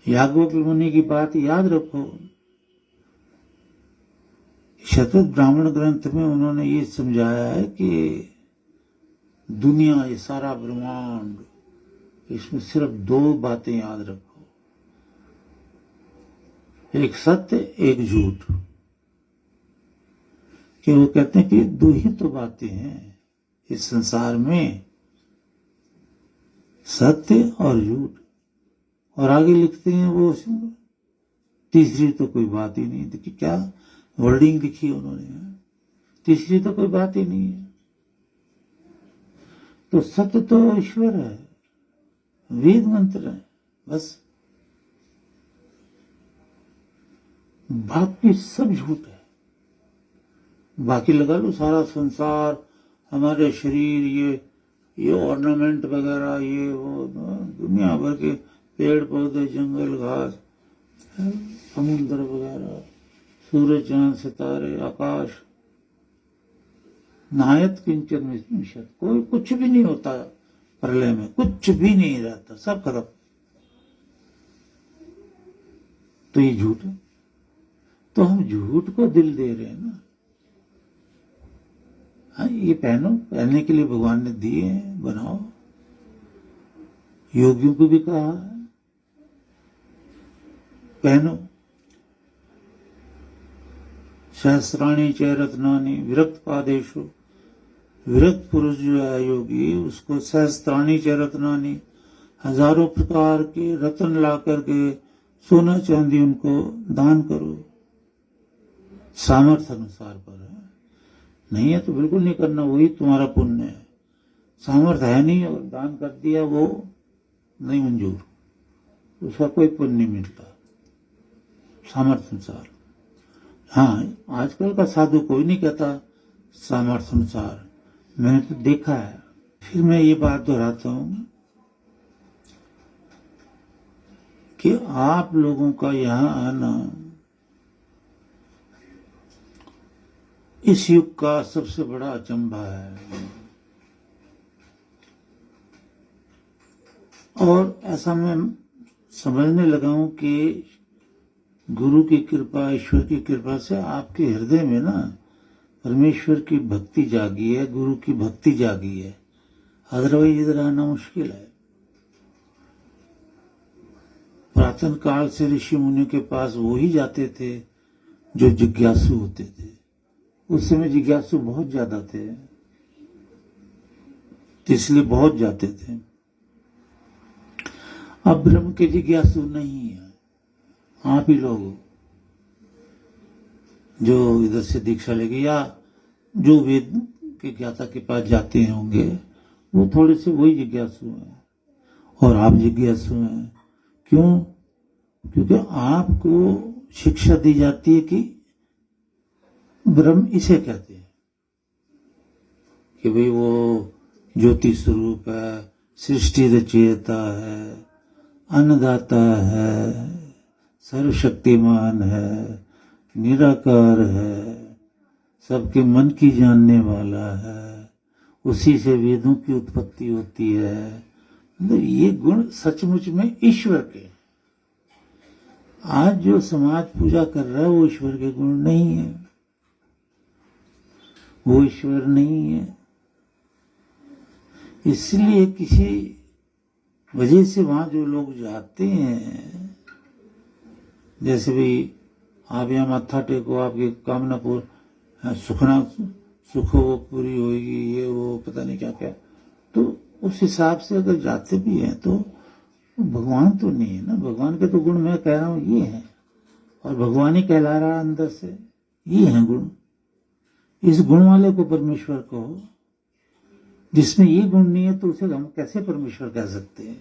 [SPEAKER 1] याज्ञवल्क्य मुनि की बात याद रखो, शतपथ ब्राह्मण ग्रंथ में उन्होंने ये समझाया है कि दुनिया, ये सारा ब्रह्मांड, इसमें सिर्फ 2 बातें याद रखो, एक सत्य, एक झूठ। कि वो कहते हैं कि 2 ही तो बातें हैं इस संसार में, सत्य और झूठ। और आगे लिखते हैं वो, तीसरी तो कोई बात ही नहीं। देखिए क्या वर्डिंग लिखी उन्होंने, तीसरी तो कोई बात ही नहीं है। तो सत्य तो ईश्वर है, वेद मंत्र है, बस बाकी सब झूठ है। बाकी लगा लो सारा संसार, हमारे शरीर, ये ऑर्नामेंट वगैरह, ये वो, दुनिया भर के पेड़ पौधे, जंगल, घास, समुद्र वगैरह, सूरज, चांद, सितारे, आकाश, नायत किंचन मिशत, कोई कुछ भी नहीं होता प्रलय में, कुछ भी नहीं रहता, सब खत्म। तो ये झूठ है। तो हम झूठ को दिल दे रहे हैं ना। हाँ, ये पहनने के लिए भगवान ने दिए हैं, बनाओ। योगियों को भी कहा है पहनो। सहस्राणी च रत्नानि विरक्त पादेशु, विरक्त पुरुष जो है योगी, उसको सहस्त्राणी च रत्नानि, हजारों प्रकार के रत्न ला करके सोना चांदी उनको दान करो, सामर्थ्य अनुसार पर है। नहीं है तो बिल्कुल नहीं करना, वही तुम्हारा पुण्य है। सामर्थ्य है नहीं और दान कर दिया, वो नहीं मंजूर, उसका कोई पुण्य नहीं मिलता सामर्थ्य अनुसार। हाँ, आजकल का साधु कोई नहीं कहता सामर्थ्य अनुसार, मैंने तो देखा है। फिर मैं ये बात दोहराता हूं कि आप लोगों का यहां आना इस युग का सबसे बड़ा अचंभा है। और ऐसा मैं समझने लगा हूं कि गुरु की कृपा, ईश्वर की कृपा से आपके हृदय में ना परमेश्वर की भक्ति जागी है, गुरु की भक्ति जागी है, अदरवाइज इधर आना मुश्किल है। पुरातन काल से ऋषि मुनियों के पास वो ही जाते थे जो जिज्ञासु होते थे। उस समय जिज्ञासु बहुत ज्यादा थे, इसलिए बहुत जाते थे। अब ब्रह्म के जिज्ञासु नहीं है, आप ही लोग जो इधर से दीक्षा लेके या जो वेद के ज्ञाता के पास जाते होंगे, वो थोड़े से वही जिज्ञासु हैं। और आप जिज्ञासु हैं, क्यों? क्योंकि आपको शिक्षा दी जाती है कि ब्रह्म इसे कहते हैं कि भाई वो ज्योति स्वरूप है, सृष्टि रचयिता है, अन्नदाता है, सर्वशक्तिमान है, निराकार है, सबके मन की जानने वाला है, उसी से वेदों की उत्पत्ति होती है। मतलब ये गुण सचमुच में ईश्वर के। आज जो समाज पूजा कर रहा है वो ईश्वर के गुण नहीं है, वो ईश्वर नहीं है। इसलिए किसी वजह से वहां जो लोग जाते हैं, जैसे भी आप यहाँ मत्था टेको, आपकी कामना सुखो पूरी होगी, ये वो पता नहीं क्या क्या, तो उस हिसाब से अगर जाते भी हैं तो भगवान तो नहीं है ना। भगवान के तो गुण मैं कह रहा हूं ये है, और भगवान ही कहला रहा अंदर से, ये है गुण। इस गुण वाले को परमेश्वर कहो, जिसमें ये गुण नहीं है तो उसे हम कैसे परमेश्वर कह सकते हैं?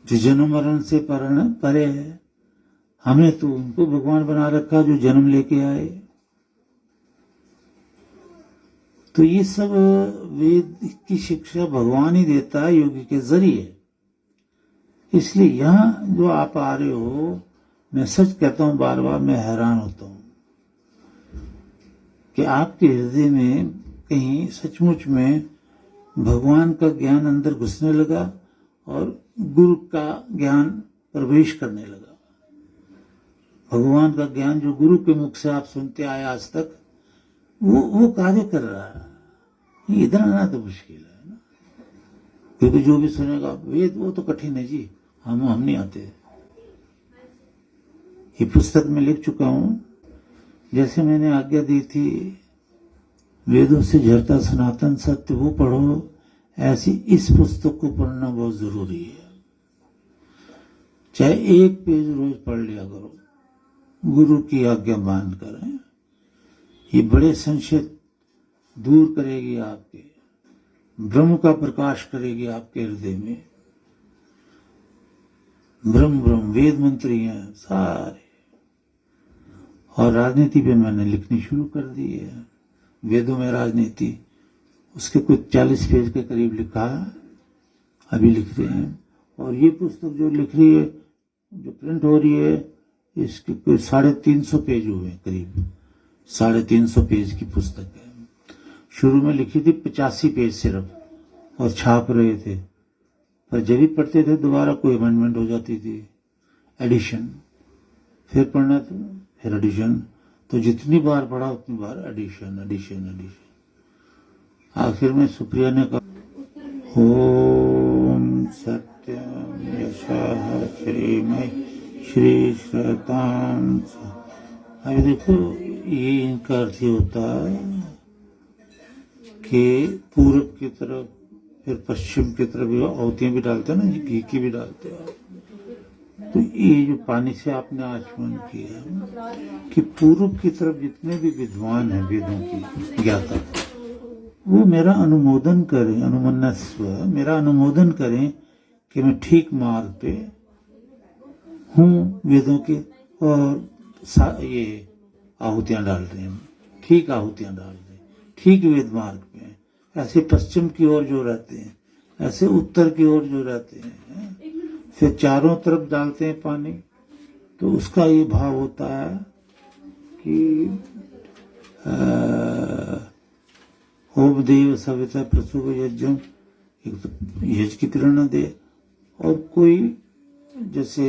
[SPEAKER 1] जो जन्म मरण से परे है, हमने तो उनको भगवान बना रखा जो जन्म लेके आए। तो ये सब वेद की शिक्षा भगवान ही देता है योगी के जरिए। इसलिए यहां जो आप आ रहे हो, मैं सच कहता हूं, बार बार मैं हैरान होता हूं कि आपके हृदय में कहीं सचमुच में भगवान का ज्ञान अंदर घुसने लगा और गुरु का ज्ञान प्रवेश करने लगा। भगवान का ज्ञान जो गुरु के मुख से आप सुनते आए आज तक, वो कार्य कर रहा है। इधर आना तो मुश्किल है ना, क्योंकि जो भी सुनेगा वेद वो तो कठिन है जी, हम नहीं आते। ये पुस्तक में लिख चुका हूं, जैसे मैंने आज्ञा दी थी वेदों से झरता सनातन सत्य वो पढ़ो, ऐसी इस पुस्तक को पढ़ना बहुत जरूरी है। चाहे एक पेज रोज पढ़ लिया करो, गुरु की आज्ञा मान कर। ये बड़े संशय दूर करेगी आपके, ब्रह्म का प्रकाश करेगी आपके हृदय में। ब्रह्म वेद मंत्री हैं सारे। और राजनीति पे मैंने लिखनी शुरू कर दी है, वेदों में राजनीति, उसके कुछ 40 पेज के करीब लिखा है, अभी लिख रहे हैं। और ये पुस्तक जो लिख रही है, जो प्रिंट हो रही है, इसके कोई 350 पेज हुए करीब, 350 पेज की पुस्तक है। शुरू में लिखी थी 85 पेज सिर्फ, और छाप रहे थे, पर जब भी पढ़ते थे दोबारा कोई अमेंडमेंट हो जाती थी, एडिशन, फिर पढ़ना था, फिर एडिशन। तो जितनी बार पढ़ा उतनी बार एडिशन। आखिर में सुप्रिया ने कहा ओम सत्यम यशः श्रीमय श्री श्रताम। अभी देखो ये इनका अर्थ ही होता है कि पूरब की तरफ फिर पश्चिम की तरफ आहुतियां भी डालते हैं ना, घी की भी डालते हैं। तो ये जो पानी से आपने आचमन किया कि पूर्व की तरफ जितने भी विद्वान हैं वेदों की ज्ञाता, वो मेरा अनुमोदन करें, अनुमन्यस्व मेरा अनुमोदन करें कि मैं ठीक मार्ग पे हूँ वेदों के, और ये आहुतियां डाल रहे हैं, ठीक आहुतियां डाल रहे हैं, ठीक वेद मार्ग पे। ऐसे पश्चिम की ओर जो रहते हैं, ऐसे उत्तर की ओर जो रहते हैं, फिर चारों तरफ डालते हैं पानी, तो उसका ये भाव होता है कि होम देव सविता प्रसूव यज्ञम, एक तो यज्ञ की प्रेरणा दे, और कोई जैसे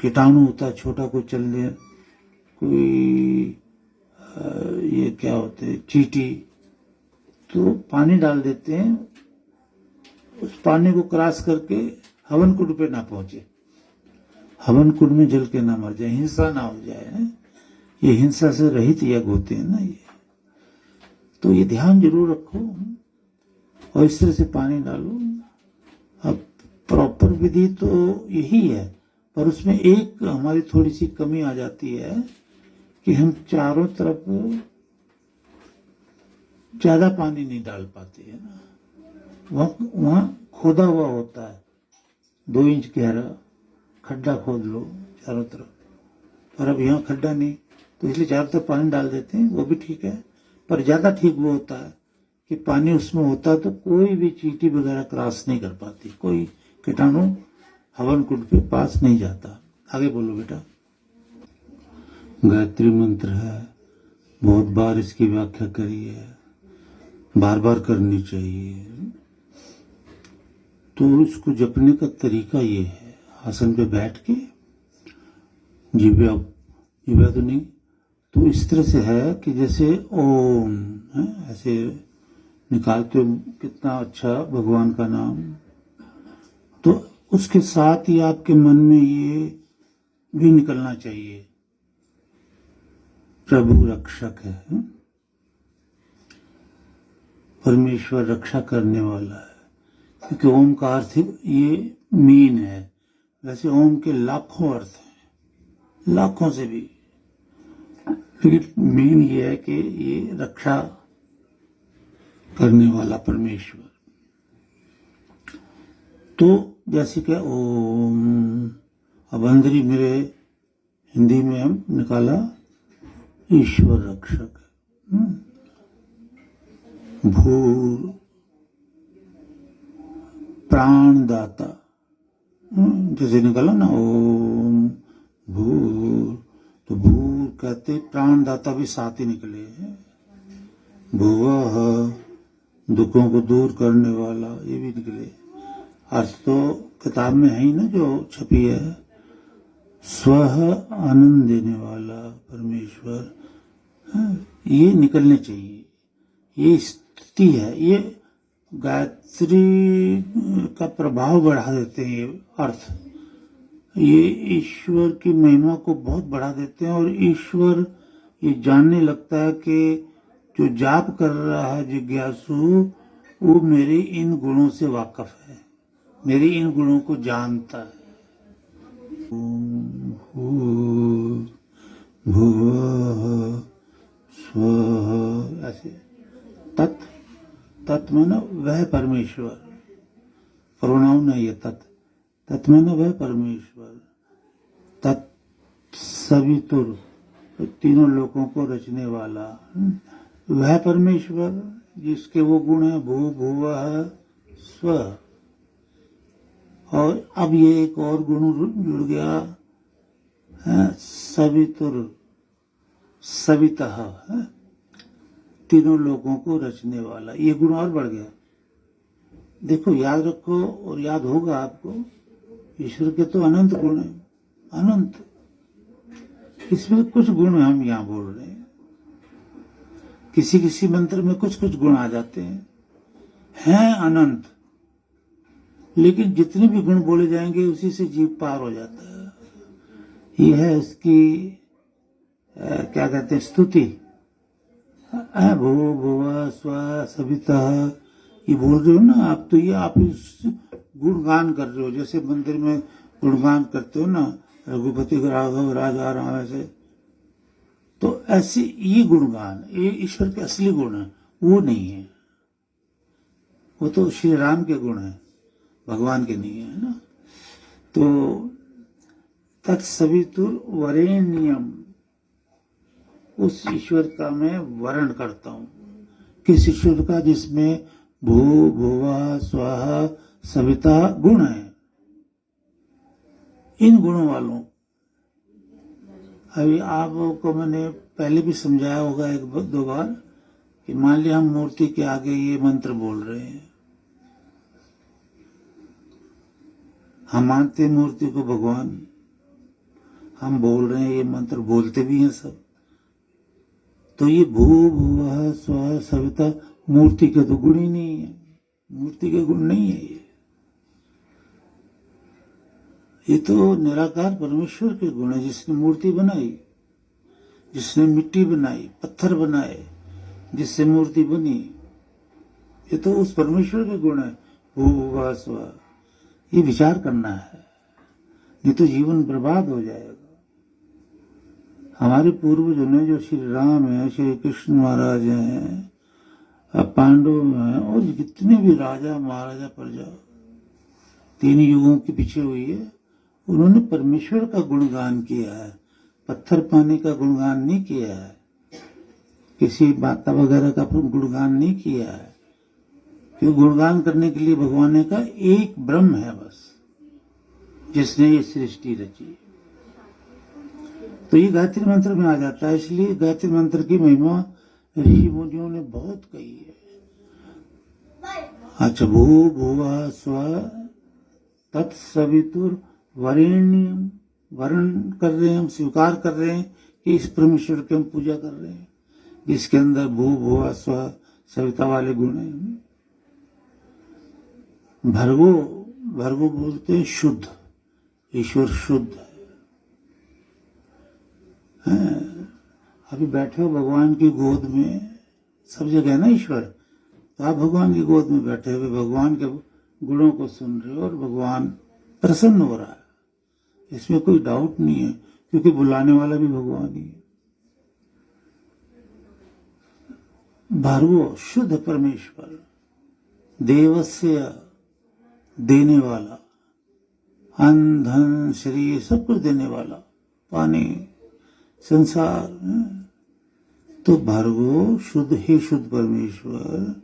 [SPEAKER 1] कीटाणु होता है छोटा, कोई चल रहे, कोई ये क्या होते हैं चींटी, तो पानी डाल देते हैं, उस पानी को क्रॉस करके हवन कुंड पे ना पहुंचे, हवन कुंड में जल के ना मर जाए, हिंसा ना हो जाए। ये हिंसा से रहित यज्ञ होते हैं ना ये, तो ये ध्यान जरूर रखो और इस तरह से पानी डालो। अब प्रॉपर विधि तो यही है, पर उसमें एक हमारी थोड़ी सी कमी आ जाती है कि हम चारों तरफ ज्यादा पानी नहीं डाल पाते है ना, वहां खोदा हुआ होता है, 2 इंच गहरा खड्डा खोद लो चारों तरफ, पर अब यहाँ खड्डा नहीं, तो इसलिए चारों तरफ पानी डाल देते हैं, वो भी ठीक है। पर ज्यादा ठीक वो होता है कि पानी उसमें होता तो कोई भी चींटी वगैरह क्रॉस नहीं कर पाती, कोई कीटाणु हवन कुंड पे पास नहीं जाता। आगे बोलो बेटा। गायत्री मंत्र है, बहुत बार इसकी व्याख्या करी है, बार बार करनी चाहिए। तो इसको जपने का तरीका ये है, आसन पे बैठ के, जीव्या तो नहीं, तो इस तरह से है कि जैसे ओम है, ऐसे निकालते हो, कितना अच्छा भगवान का नाम, तो उसके साथ ही आपके मन में ये भी निकलना चाहिए, प्रभु रक्षक है, परमेश्वर रक्षा करने वाला है, क्योंकि ओम का अर्थ ये मीन है। वैसे ओम के लाखों अर्थ हैं, लाखों से भी, लेकिन मेन ये है कि ये रक्षा करने वाला परमेश्वर। तो जैसे कि ओम, अब अंदर ही मेरे हिंदी में हम निकाला ईश्वर रक्षक, भूर प्राणदाता, जैसे निकाला ना ओम भूर, तो भूर कहते प्राणदाता भी साथ ही निकले हैं, भुवः दुखों को दूर करने वाला, ये भी निकले। अर्थ तो किताब में है ही ना जो छपी है, स्वः आनंद देने वाला परमेश्वर, ये निकलने चाहिए, ये स्थिति है। ये गायत्री का प्रभाव बढ़ा देते हैं ये अर्थ, ये ईश्वर की महिमा को बहुत बढ़ा देते हैं, और ईश्वर ये जानने लगता है कि जो जाप कर रहा है जिज्ञासु, वो मेरे इन गुणों से वाकिफ है, मेरे इन गुणों को जानता है। भुवः स्वः, ऐसे तत् माना वह परमेश्वर, प्रोनाउन है ये तत् माना वह परमेश्वर, तत्सवितुर, तीनों लोगों को रचने वाला वह परमेश्वर जिसके वो गुण है भू भुवः स्व। और अब ये एक और गुण जुड़ गया है, सवितुर, सवितः, तीनों लोगों को रचने वाला, ये गुण और बढ़ गया। देखो याद रखो और याद होगा आपको, ईश्वर के तो अनंत गुण है, अनंत, इसमें कुछ गुण हम यहां बोल रहे हैं, किसी किसी मंत्र में कुछ कुछ गुण आ जाते हैं अनंत, लेकिन जितने भी गुण बोले जाएंगे उसी से जीव पार हो जाता है। ये है इसकी क्या कहते हैं स्तुति, भू भुवः स्वः सवितः, ये बोल रहे हो ना आप, तो ये आप इस गुणगान कर रहे हो, जैसे मंदिर में गुणगान करते हो ना, रघुपति राघव राजा राम, ऐसे। तो ऐसे ये गुणगान, ये ईश्वर के असली गुण है, वो नहीं है। वो तो श्री राम के गुण है, भगवान के नहीं है ना। तो तत्सवितुर वरेण्यम, उस ईश्वर का मैं वर्ण करता हूं। किस ईश्वर का? जिसमें भू भुवा स्वाहा सविता गुण है। इन गुणों वालों, अभी आपको मैंने पहले भी समझाया होगा एक दो बार, कि मान लिया हम मूर्ति के आगे ये मंत्र बोल रहे हैं, हम मानते हैं मूर्ति को भगवान, हम बोल रहे हैं ये मंत्र, बोलते भी हैं सब। तो ये भू भुवा स्व सविता मूर्ति के तो गुण ही नहीं है, मूर्ति के गुण नहीं है ये तो निराकार परमेश्वर के गुण है, जिसने मूर्ति बनाई, जिसने मिट्टी बनाई, पत्थर बनाए, जिससे मूर्ति बनी, ये तो उस परमेश्वर के गुण है। भू भुवा स्व, ये विचार करना है, नहीं तो जीवन बर्बाद हो जाएगा। हमारे पूर्वजों ने, जो श्री राम है, श्री कृष्ण महाराज हैं, पांडव हैं, और जितने भी राजा महाराजा प्रजा 3 युगों के पीछे हुई है, उन्होंने परमेश्वर का गुणगान किया है, पत्थर पानी का गुणगान नहीं किया है, किसी माता वगैरह का गुणगान नहीं किया है। क्योंकि गुणगान करने के लिए भगवान का एक ब्रह्म है बस, जिसने ये सृष्टि रची। तो ये गायत्री मंत्र में आ जाता है, इसलिए गायत्री मंत्र की महिमा ऋषि मुनियों ने बहुत कही है। अच्छा, भू भुवा स्व तत्सवितुर वरेण्यम, वर्ण कर रहे हैं हम, स्वीकार कर रहे हैं कि इस परमेश्वर की हम पूजा कर रहे हैं, जिसके अंदर भू भुवा स्व सविता वाले गुण हैं। भर्गो, भर्गो बोलते हैं शुद्ध, ईश्वर शुद्ध है। अभी बैठे हो भगवान की गोद में, सब जगह है ना ईश्वर, तो आप भगवान की गोद में बैठे हुए भगवान के गुणों को सुन रहे हो, और भगवान प्रसन्न हो रहा है, इसमें कोई डाउट नहीं है, क्योंकि बुलाने वाला भी भगवान ही है। भार्गव शुद्ध परमेश्वर, देवस्य देने वाला, अन्न धन शरीर सब कुछ देने वाला, पानी संसार, तो भार्गव शुद्ध ही शुद्ध परमेश्वर,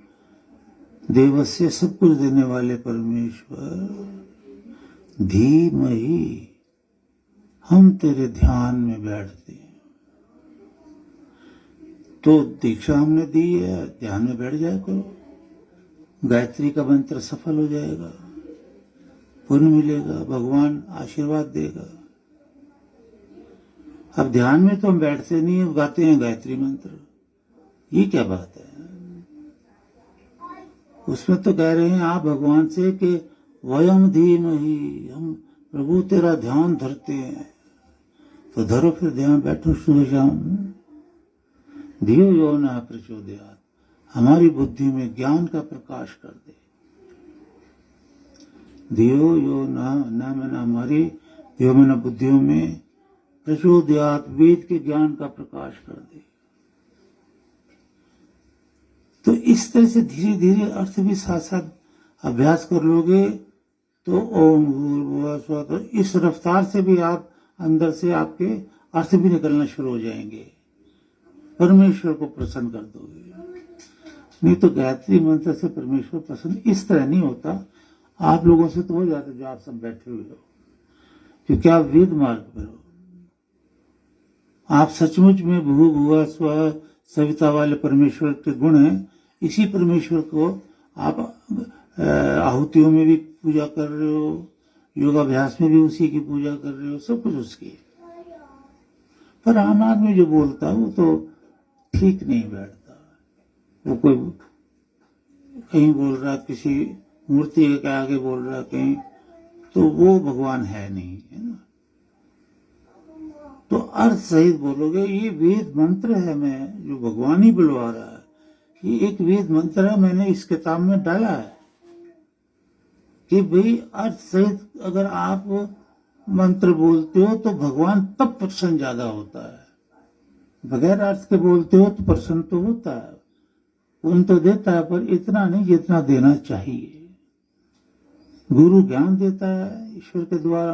[SPEAKER 1] देवस्य सब कुछ देने वाले परमेश्वर, धीमहि हम तेरे ध्यान में बैठते हैं। तो दीक्षा हमने दी है, ध्यान में बैठ जाया करो, गायत्री का मंत्र सफल हो जाएगा, पुण्य मिलेगा, भगवान आशीर्वाद देगा। अब ध्यान में तो हम बैठते नहीं है, गाते हैं गायत्री मंत्र, ये क्या बात है? उसमें तो कह रहे हैं आप भगवान से कि वयम धीमहि, हम प्रभु तेरा ध्यान धरते हैं। तो धरो फिर ध्यान, बैठो सुबह शाम। धियो यो न प्रचोदयात्, हमारी बुद्धि में ज्ञान का प्रकाश कर दे। धियो यो न मैंने हमारी, धियो मैंने बुद्धियों में, प्रचोदयात् वेद के ज्ञान का प्रकाश कर दे। तो इस तरह से धीरे धीरे अर्थ भी साथ साथ अभ्यास कर लोगे तो ओम भूर्भुवः स्वः, तो इस रफ्तार से भी आप अंदर से आपके अर्थ भी निकलना शुरू हो जाएंगे, परमेश्वर को प्रसन्न कर दोगे। नहीं तो गायत्री मंत्र से परमेश्वर प्रसन्न इस तरह नहीं होता। आप लोगों से तो हो जाता जो आप सब बैठे हुए हो, क्योंकि आप वेद मार्ग पर हो। आप सचमुच में भू भुवा स्व सविता वाले परमेश्वर के गुण हैं। इसी परमेश्वर को आप आहुतियों में भी पूजा कर रहे हो, योगाभ्यास में भी उसी की पूजा कर रहे हो, सब कुछ उसकी है। पर आम आदमी जो बोलता है वो तो ठीक नहीं बैठता। वो कोई कहीं बोल रहा, किसी मूर्ति के आगे बोल रहा कहीं, तो वो भगवान है नहीं, है ना। तो अर्थ सहित बोलोगे ये वेद मंत्र है, मैं जो भगवान ही बुलवा रहा है, ये एक वेद मंत्र है, मैंने इस किताब में डाला है कि भाई अर्थ सहित अगर आप मंत्र बोलते हो तो भगवान तब प्रसन्न ज्यादा होता है, बगैर अर्थ के बोलते हो तो प्रसन्न तो होता है, उन तो देता है पर इतना नहीं जितना देना चाहिए। गुरु ज्ञान देता है ईश्वर के द्वारा,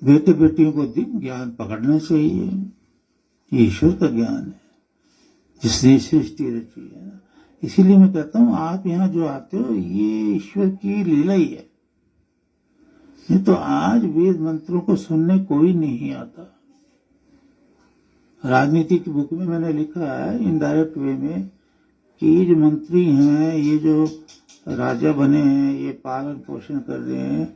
[SPEAKER 1] बेटे बेटियों को ज्ञान पकड़ना चाहिए, ये ईश्वर का ज्ञान है जिसने सृष्टि रची है। इसीलिए मैं कहता हूं आप यहाँ जो आते हो ये ईश्वर की लीला ही है। नहीं तो आज वेद मंत्रों को सुनने कोई नहीं आता। राजनीति की बुक में मैंने लिखा है इनडायरेक्ट वे में कि ये जो मंत्री हैं, ये जो राजा बने हैं, ये पालन पोषण कर रहे हैं,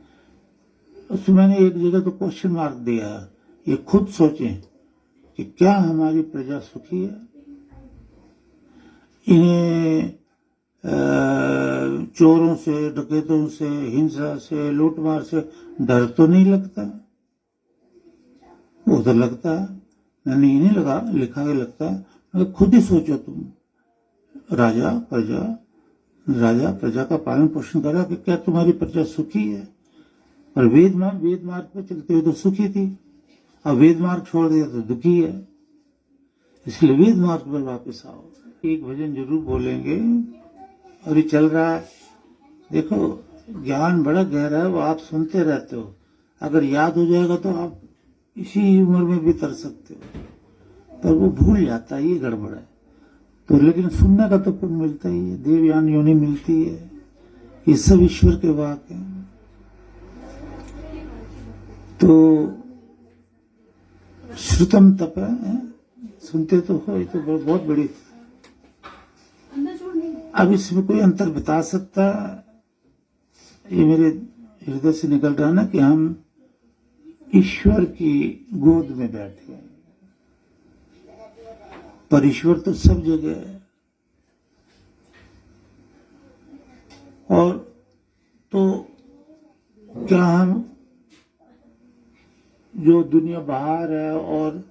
[SPEAKER 1] उसमें मैंने एक जगह तो क्वेश्चन मार्क दिया, ये खुद सोचें कि क्या हमारी प्रजा सुखी है? इन्हें चोरों से, डकैतों से, हिंसा से, लूटमार से डर तो नहीं लगता? वो तो लगता है, मैंने ये नहीं लिखा के लगता है, मगर खुद ही सोचो तुम, राजा प्रजा का पालन पोषण करा कि क्या तुम्हारी प्रजा सुखी है? और वेद मार्ग पे चलते हुए तो सुखी थी, अब वेद मार्ग छोड़ दिया तो दुखी है। इसलिए वेद मार्ग पर वापस आओ। एक भजन जरूर बोलेंगे और ये चल रहा है। देखो ज्ञान बड़ा गहरा है, वो आप सुनते रहते हो, अगर याद हो जाएगा तो आप इसी उम्र में भी कर सकते हो, पर वो भूल जाता है, ये गड़बड़ है। तो लेकिन सुनने का तो पुण्य मिलता ही है, देवयान योनि मिलती है, ये सब ईश्वर के वाक है। तो श्रुतम तप है, सुनते तो हो, ये तो बहुत बड़ी। अब इसमें कोई अंतर बता सकता, ये मेरे हृदय से निकल रहा ना कि हम ईश्वर की गोद में बैठे हैं, पर ईश्वर तो सब जगह है। और तो क्या हम जो दुनिया बाहर है और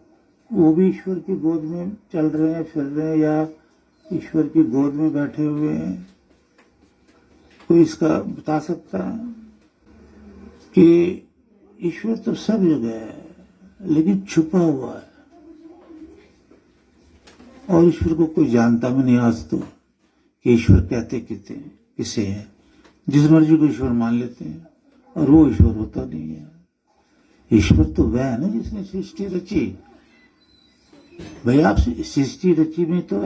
[SPEAKER 1] वो भी ईश्वर की गोद में चल रहे हैं, फिर रहे हैं, या ईश्वर की गोद में बैठे हुए हैं? कोई इसका बता सकता है कि ईश्वर तो सब जगह है लेकिन छुपा हुआ है, और ईश्वर को कोई जानता भी नहीं आज तो कि ईश्वर कहते किसे हैं। जिस मर्जी को ईश्वर मान लेते हैं और वो ईश्वर होता नहीं है। ईश्वर तो वह है ना जिसने सृष्टि रची। भाई आप सृष्टि रची में तो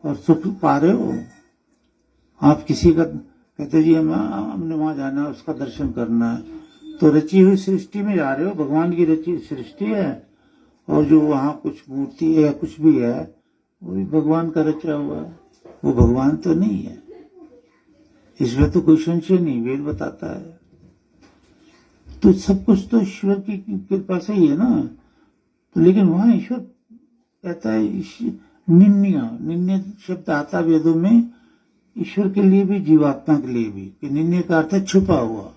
[SPEAKER 1] और सुख पा रहे हो। आप किसी का कहते जी हमने वहां जाना है, उसका दर्शन करना है, तो रची हुई सृष्टि में जा रहे हो। भगवान की रची सृष्टि है, और जो वहां कुछ मूर्ति है या कुछ भी है वो भी भगवान का रचा हुआ है, वो भगवान तो नहीं है। इसमें तो कोई संशय नहीं, वेद बताता है। तो सब कुछ तो ईश्वर की कृपा से ही है ना। तो लेकिन वहां ईश्वर कहता है, निन्य शब्द आता वेदों में ईश्वर के लिए भी जीवात्मा के लिए भी, कि निन्य का अर्थ है छुपा हुआ।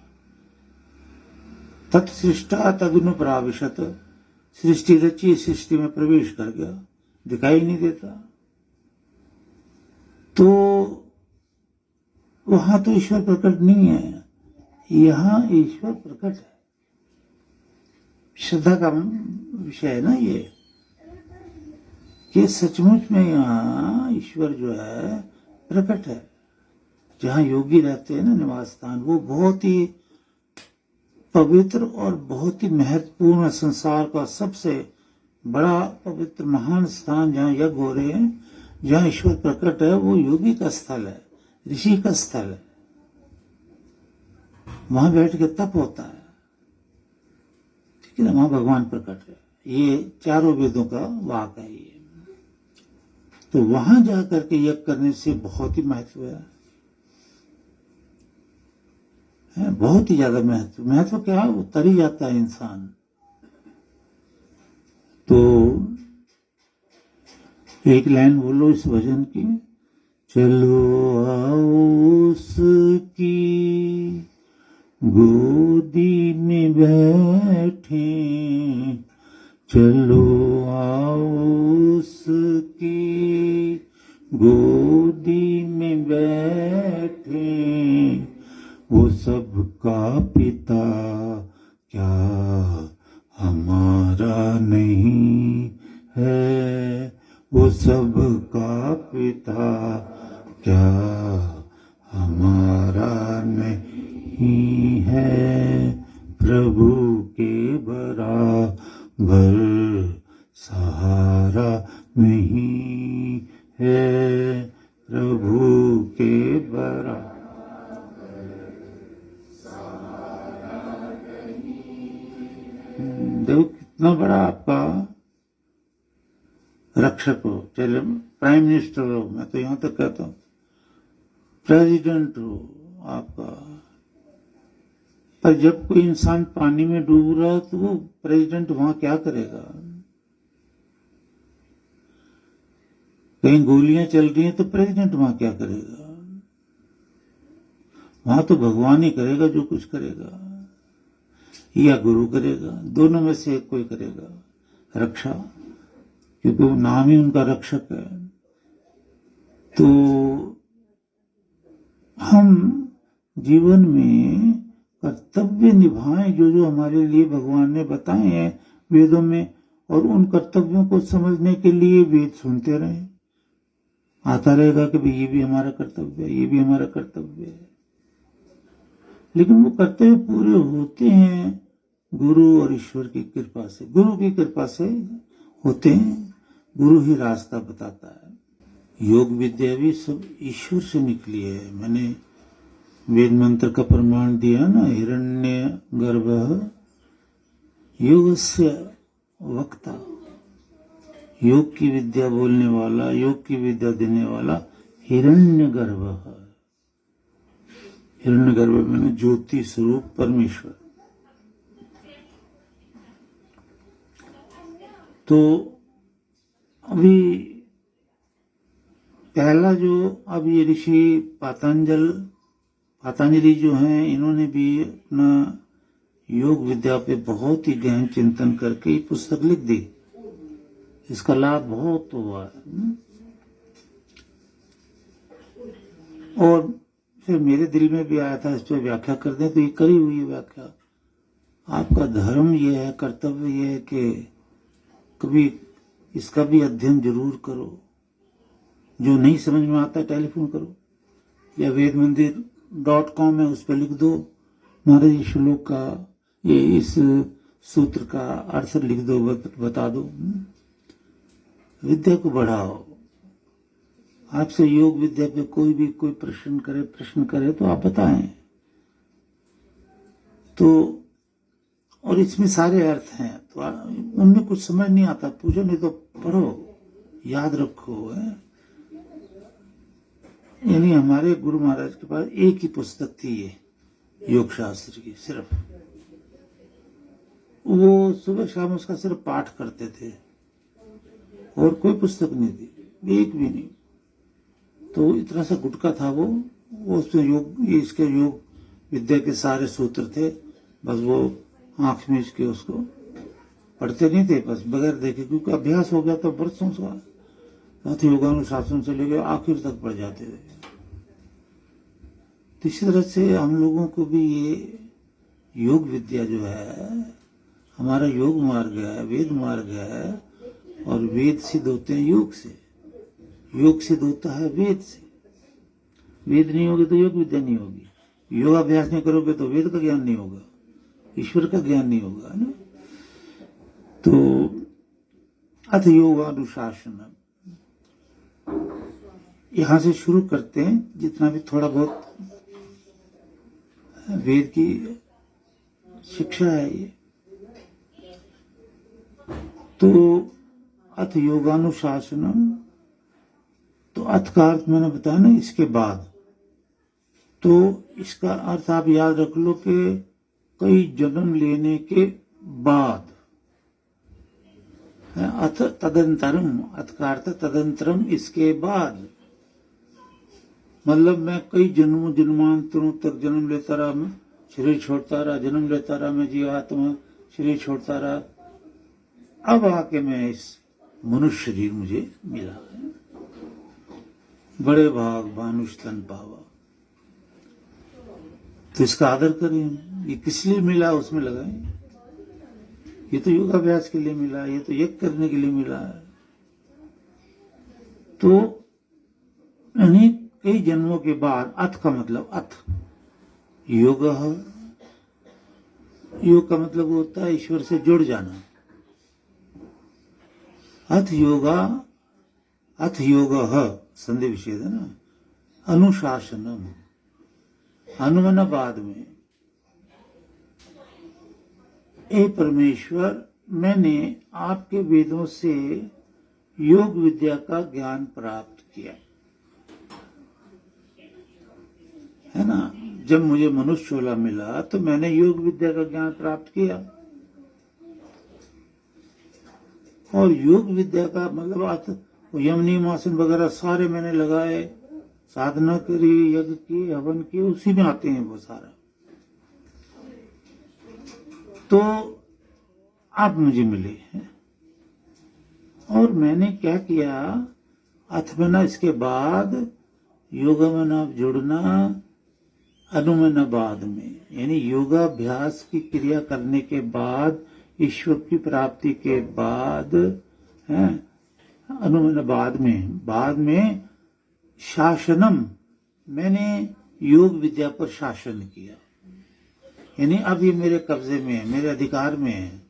[SPEAKER 1] तत्सृष्टा तदनु प्राविशत, सृष्टि रची सृष्टि में प्रवेश कर गया, दिखाई नहीं देता। तो वहां तो ईश्वर प्रकट नहीं है, यहां ईश्वर प्रकट है। श्रद्धा का विषय है ना ये, कि सचमुच में यहाँ ईश्वर जो है प्रकट है। जहाँ योगी रहते हैं ना निवास स्थान, वो बहुत ही पवित्र और बहुत ही महत्वपूर्ण, संसार का सबसे बड़ा पवित्र महान स्थान जहाँ यज्ञ हो रहे हैं, जहाँ ईश्वर प्रकट है, वो योगी का स्थल है, ऋषि का स्थल है। वहां बैठ के तप होता है, ठीक है ना, वहां भगवान प्रकट है। ये चारों वेदों का वाक है ये। तो वहां जाकर के यज्ञ करने से बहुत ही महत्व है, बहुत ही ज्यादा महत्व क्या है, वो तरी जाता है इंसान। तो एक लाइन बोलो इस भजन की, चलो आओ उसकी गोदी में बैठे, चलो आओ उसकी बैठे, वो सबका पिता क्या हमारा नहीं है, वो सबका पिता क्या हमारा नहीं है, प्रभु के बराबर सहारा नहीं है, प्रभु के बराबर देखो कितना बड़ा आपका रक्षक हो, चले प्राइम मिनिस्टर हो, मैं तो यहां तक कहता हूं प्रेसिडेंट हो आपका, पर जब कोई इंसान पानी में डूब रहा है तो वो प्रेसिडेंट वहां क्या करेगा? कहीं गोलियां चल रही हैं तो प्रेसिडेंट वहां क्या करेगा? वहां तो भगवान ही करेगा जो कुछ करेगा, या गुरु करेगा, दोनों में से एक कोई करेगा रक्षा, क्योंकि वो नाम ही उनका रक्षक है। तो हम जीवन में कर्तव्य निभाएं जो जो हमारे लिए भगवान ने बताए हैं वेदों में, और उन कर्तव्यों को समझने के लिए वेद सुनते रहें। आता रहेगा कि भाई ये भी हमारा कर्तव्य है, ये भी हमारा कर्तव्य है, लेकिन वो कर्तव्य पूरे होते हैं गुरु और ईश्वर की कृपा से, गुरु की कृपा से होते हैं, गुरु ही रास्ता बताता है। योग विद्या भी सब ईश्वर से निकली है। मैंने वेद मंत्र का प्रमाण दिया ना, हिरण्य गर्भ योगस्य वक्ता, योग की विद्या बोलने वाला, योग की विद्या देने वाला हिरण्य गर्भ है। हिरण्य गर्भ में ज्योति स्वरूप परमेश्वर। तो अभी पहला जो अब ये ऋषि पतंजलि जो हैं, इन्होंने भी अपना योग विद्या पे बहुत ही गहन चिंतन करके ये पुस्तक लिख दी। इसका लाभ बहुत हुआ है। और फिर मेरे दिल में भी आया था इस पर व्याख्या कर दें, तो ये करी हुई है व्याख्या। आपका धर्म ये है, कर्तव्य ये है कि कभी इसका भी अध्ययन जरूर करो। जो नहीं समझ में आता टेलीफोन करो, या vedmandir.com है उस पर लिख दो, महाराज इस श्लोक का, ये इस सूत्र का अर्थ लिख दो, बता दो। विद्या को बढ़ाओ। आपसे योग विद्या पे कोई प्रश्न करे तो आप बताएं। तो और इसमें सारे अर्थ हैं, तो उनमें कुछ समझ नहीं आता, पूछो नहीं तो पढ़ो, याद रखो। यानी हमारे गुरु महाराज के पास एक ही पुस्तक थी, ये योग शास्त्र की, सिर्फ वो सुबह शाम उसका सिर्फ पाठ करते थे, और कोई पुस्तक नहीं थी, एक भी नहीं। तो इतना सा गुटका था वो उसमें इसके योग विद्या के सारे सूत्र थे, बस वो आंख मीच के उसको पढ़ते नहीं थे, बस बगैर देखे, क्योंकि अभ्यास हो गया तो बरसों का योगानुशासन से लेकर आखिर तक पढ़ जाते थे। तो इसी तरह से हम लोगों को भी ये योग विद्या जो है, हमारा योग मार्ग है, वेद मार्ग है, और वेद सिद्ध होते हैं योग से, योग सिद्ध होता है वेद से। वेद नहीं होगी तो योग विद्या नहीं होगी, योगाभ्यास नहीं करोगे तो वेद का ज्ञान नहीं होगा, ईश्वर का ज्ञान नहीं होगा, है ना। तो अथ योगानुशासन, यहां से शुरू करते हैं, जितना भी थोड़ा बहुत वेद की शिक्षा है ये। तो अथ योगानुशासनम, तो अथ का अर्थ मैंने बताया ना, इसके बाद। तो इसका अर्थ आप याद रख लो कि कई जन्म लेने के बाद, अथ तदंतरम, अथ का अर्थ तदंतरम, इसके बाद, मतलब मैं कई जन्मांतरों तक जन्म लेता रहा, मैं शरीर छोड़ता रहा, जन्म लेता रहा, मैं जीवात्मा शरीर छोड़ता रहा, अब आके मैं इस मनुष्य शरीर मुझे मिला है। बड़े भाग भानुष तन पावा, तो इसका आदर करें। ये किस लिए मिला उसमें लगाएं। ये तो योगाभ्यास के लिए मिला, ये तो यज्ञ करने के लिए मिला है। तो यानी कई जन्मों के बाद, अथ का मतलब अथ योग, योग का मतलब होता है ईश्वर से जुड़ जाना। अथ योगा, अथ योग संधि विच्छेद है ना, अनुशासनम, अनुमना बाद में। ए परमेश्वर, मैंने आपके वेदों से योग विद्या का ज्ञान प्राप्त किया है ना। जब मुझे मनुष्य चोला मिला तो मैंने योग विद्या का ज्ञान प्राप्त किया। और योग विद्या का मतलब यम नियमासन वगैरह सारे मैंने लगाए, साधना करी, यज्ञ किए, हवन किए, उसी में आते हैं वो सारा। तो आप मुझे मिले हैं और मैंने क्या किया, अथमना इसके बाद, योगमना जुड़ना, अनुमना बाद में, यानी योगाभ्यास की क्रिया करने के बाद, ईश्वर की प्राप्ति के बाद है, अनुमना बाद में शासनम, मैंने योग विद्या पर शासन किया। यानी अब ये मेरे कब्जे में है, मेरे अधिकार में है।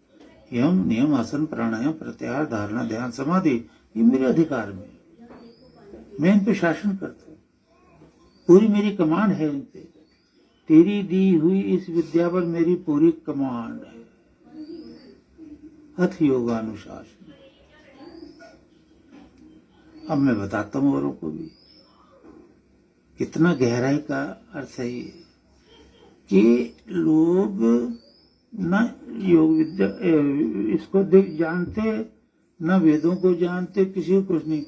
[SPEAKER 1] यम नियम आसन प्राणायाम प्रत्याहार धारणा ध्यान समाधि, ये मेरे अधिकार में है। मैं इन पे शासन करता हूँ, पूरी मेरी कमांड है इन पे। तेरी दी हुई इस विद्या पर मेरी पूरी कमांड है। अथ योगानुशासन। अब मैं बताता हूँ औरों को भी, कितना गहराई का अर्थ है ये, कि लोग न योग विद्या इसको जानते, न वेदों को जानते, किसी को कुछ नहीं,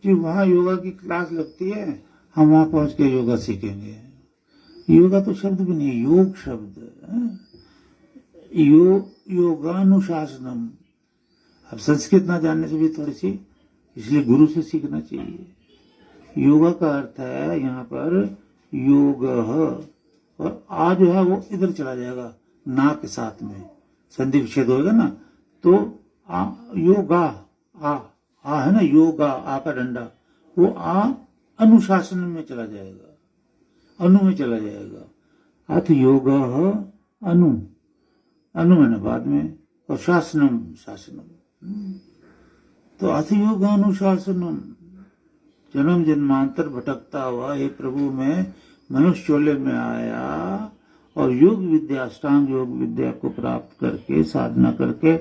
[SPEAKER 1] कि वहां योगा की क्लास लगती है, हम वहां पहुंच के योगा सीखेंगे। योगा तो शब्द भी नहीं, योग शब्द है। योगानुशासनम। अब संस्कृत ना जानने से भी थोड़ी सी, इसलिए गुरु से सीखना चाहिए। योगा का अर्थ है यहाँ पर योग, और आ जो है वो इधर चला जाएगा, ना के साथ में संधि विच्छेद होगा ना, तो आ योगा, आ है ना, योगा, आ का डंडा, वो आ अनुशासन में चला जाएगा, अनु में चला जाएगा। अथ योग अनु है ना बाद में, और शासनम। तो अथ योग अनुशासनम, जन्म जन्मांतर भटकता हुआ हे प्रभु मैं मनुष्य चोले में आया और योग विद्या, अष्टांग योग विद्या को प्राप्त करके, साधना करके,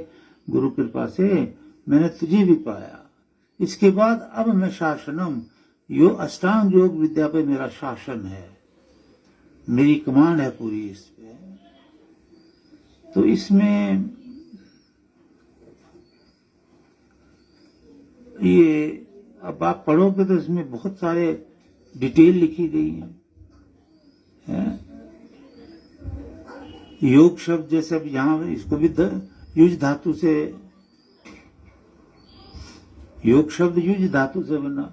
[SPEAKER 1] गुरु कृपा से मैंने तुझे भी पाया। इसके बाद अब मैं शासनम, अष्टांग योग विद्या पे मेरा शासन है, मेरी कमांड है पूरी इस पे। तो इसमें ये अब आप पढ़ोगे तो इसमें बहुत सारे डिटेल लिखी गई है। योग शब्द जैसे अब यहाँ इसको भी युज धातु से, योग शब्द युज धातु से बना,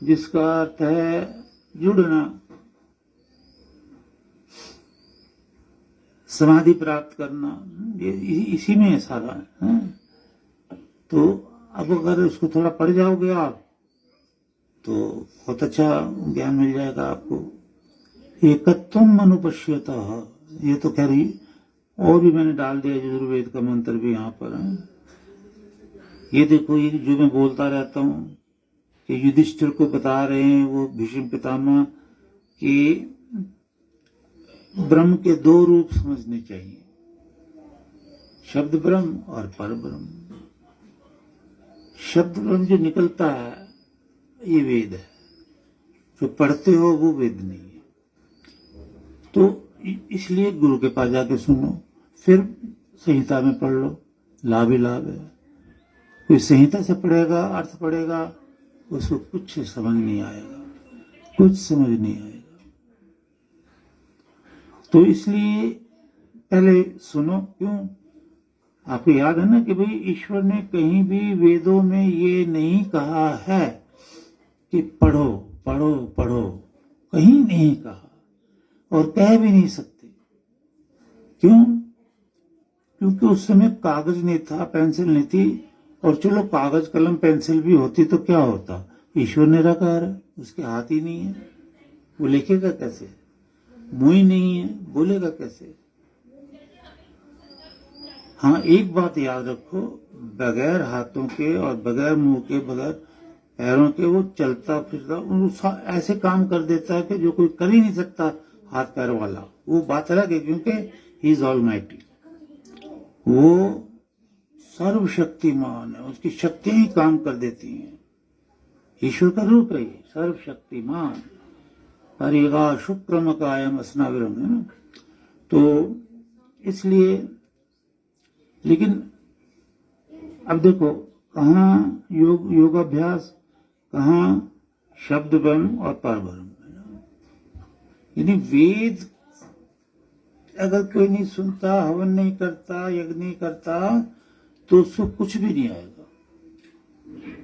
[SPEAKER 1] जिसका अर्थ है जुड़ना, समाधि प्राप्त करना, ये इसी में है सारा है। तो अब अगर इसको थोड़ा पढ़ जाओगे आप तो बहुत अच्छा ज्ञान मिल जाएगा आपको। एकत्वम अनुपश्यतः, ये तो कह रही, और भी मैंने डाल दिया यजुर्वेद का मंत्र भी यहाँ पर है। ये देखो, ये जो मैं बोलता रहता हूँ कि युधिष्ठिर को बता रहे हैं वो भीष्म पितामह कि ब्रह्म के दो रूप समझने चाहिए, शब्द ब्रह्म और पर ब्रह्म। शब्द ब्रह्म जो निकलता है ये वेद है, जो पढ़ते हो वो वेद नहीं है। तो इसलिए गुरु के पास जाके सुनो, फिर संहिता में पढ़ लो, लाभ ही लाभ है। कोई संहिता से पढ़ेगा, अर्थ पढ़ेगा, उसको कुछ समझ नहीं आएगा, कुछ समझ नहीं आएगा। तो इसलिए पहले सुनो। क्यों? आपको याद है ना कि भाई ईश्वर ने कहीं भी वेदों में ये नहीं कहा है कि पढ़ो पढ़ो पढ़ो, कहीं नहीं कहा और कह भी नहीं सकते। क्यों? क्योंकि उस समय कागज नहीं था, पेंसिल नहीं थी। और चलो कागज कलम पेंसिल भी होती तो क्या होता, ईश्वर निराकार है, उसके हाथ ही नहीं है, वो लिखेगा कैसे? मुंह ही नहीं है, बोलेगा कैसे? हाँ, एक बात याद रखो, बगैर हाथों के और बगैर मुंह के, बगैर पैरों के वो चलता फिरता ऐसे काम कर देता है कि जो कोई कर ही नहीं सकता हाथ पैर वाला। वो बात अलग है, क्योंकि ही इज ऑलमाइटी, वो सर्वशक्तिमान है, उसकी शक्तियां ही काम कर देती हैं। ईश्वर का रूप है ये, सर्वशक्तिमान। परिगा शुक्रम कायम अस्नाविरम, है ना। तो इसलिए, लेकिन अब देखो, कहाँ योगाभ्यास, कहाँ शब्द ब्रह्म और पर ब्रह्म, है ना। यानी वेद अगर कोई नहीं सुनता, हवन नहीं करता, यज्ञ नहीं करता, तो उसको कुछ भी नहीं आएगा।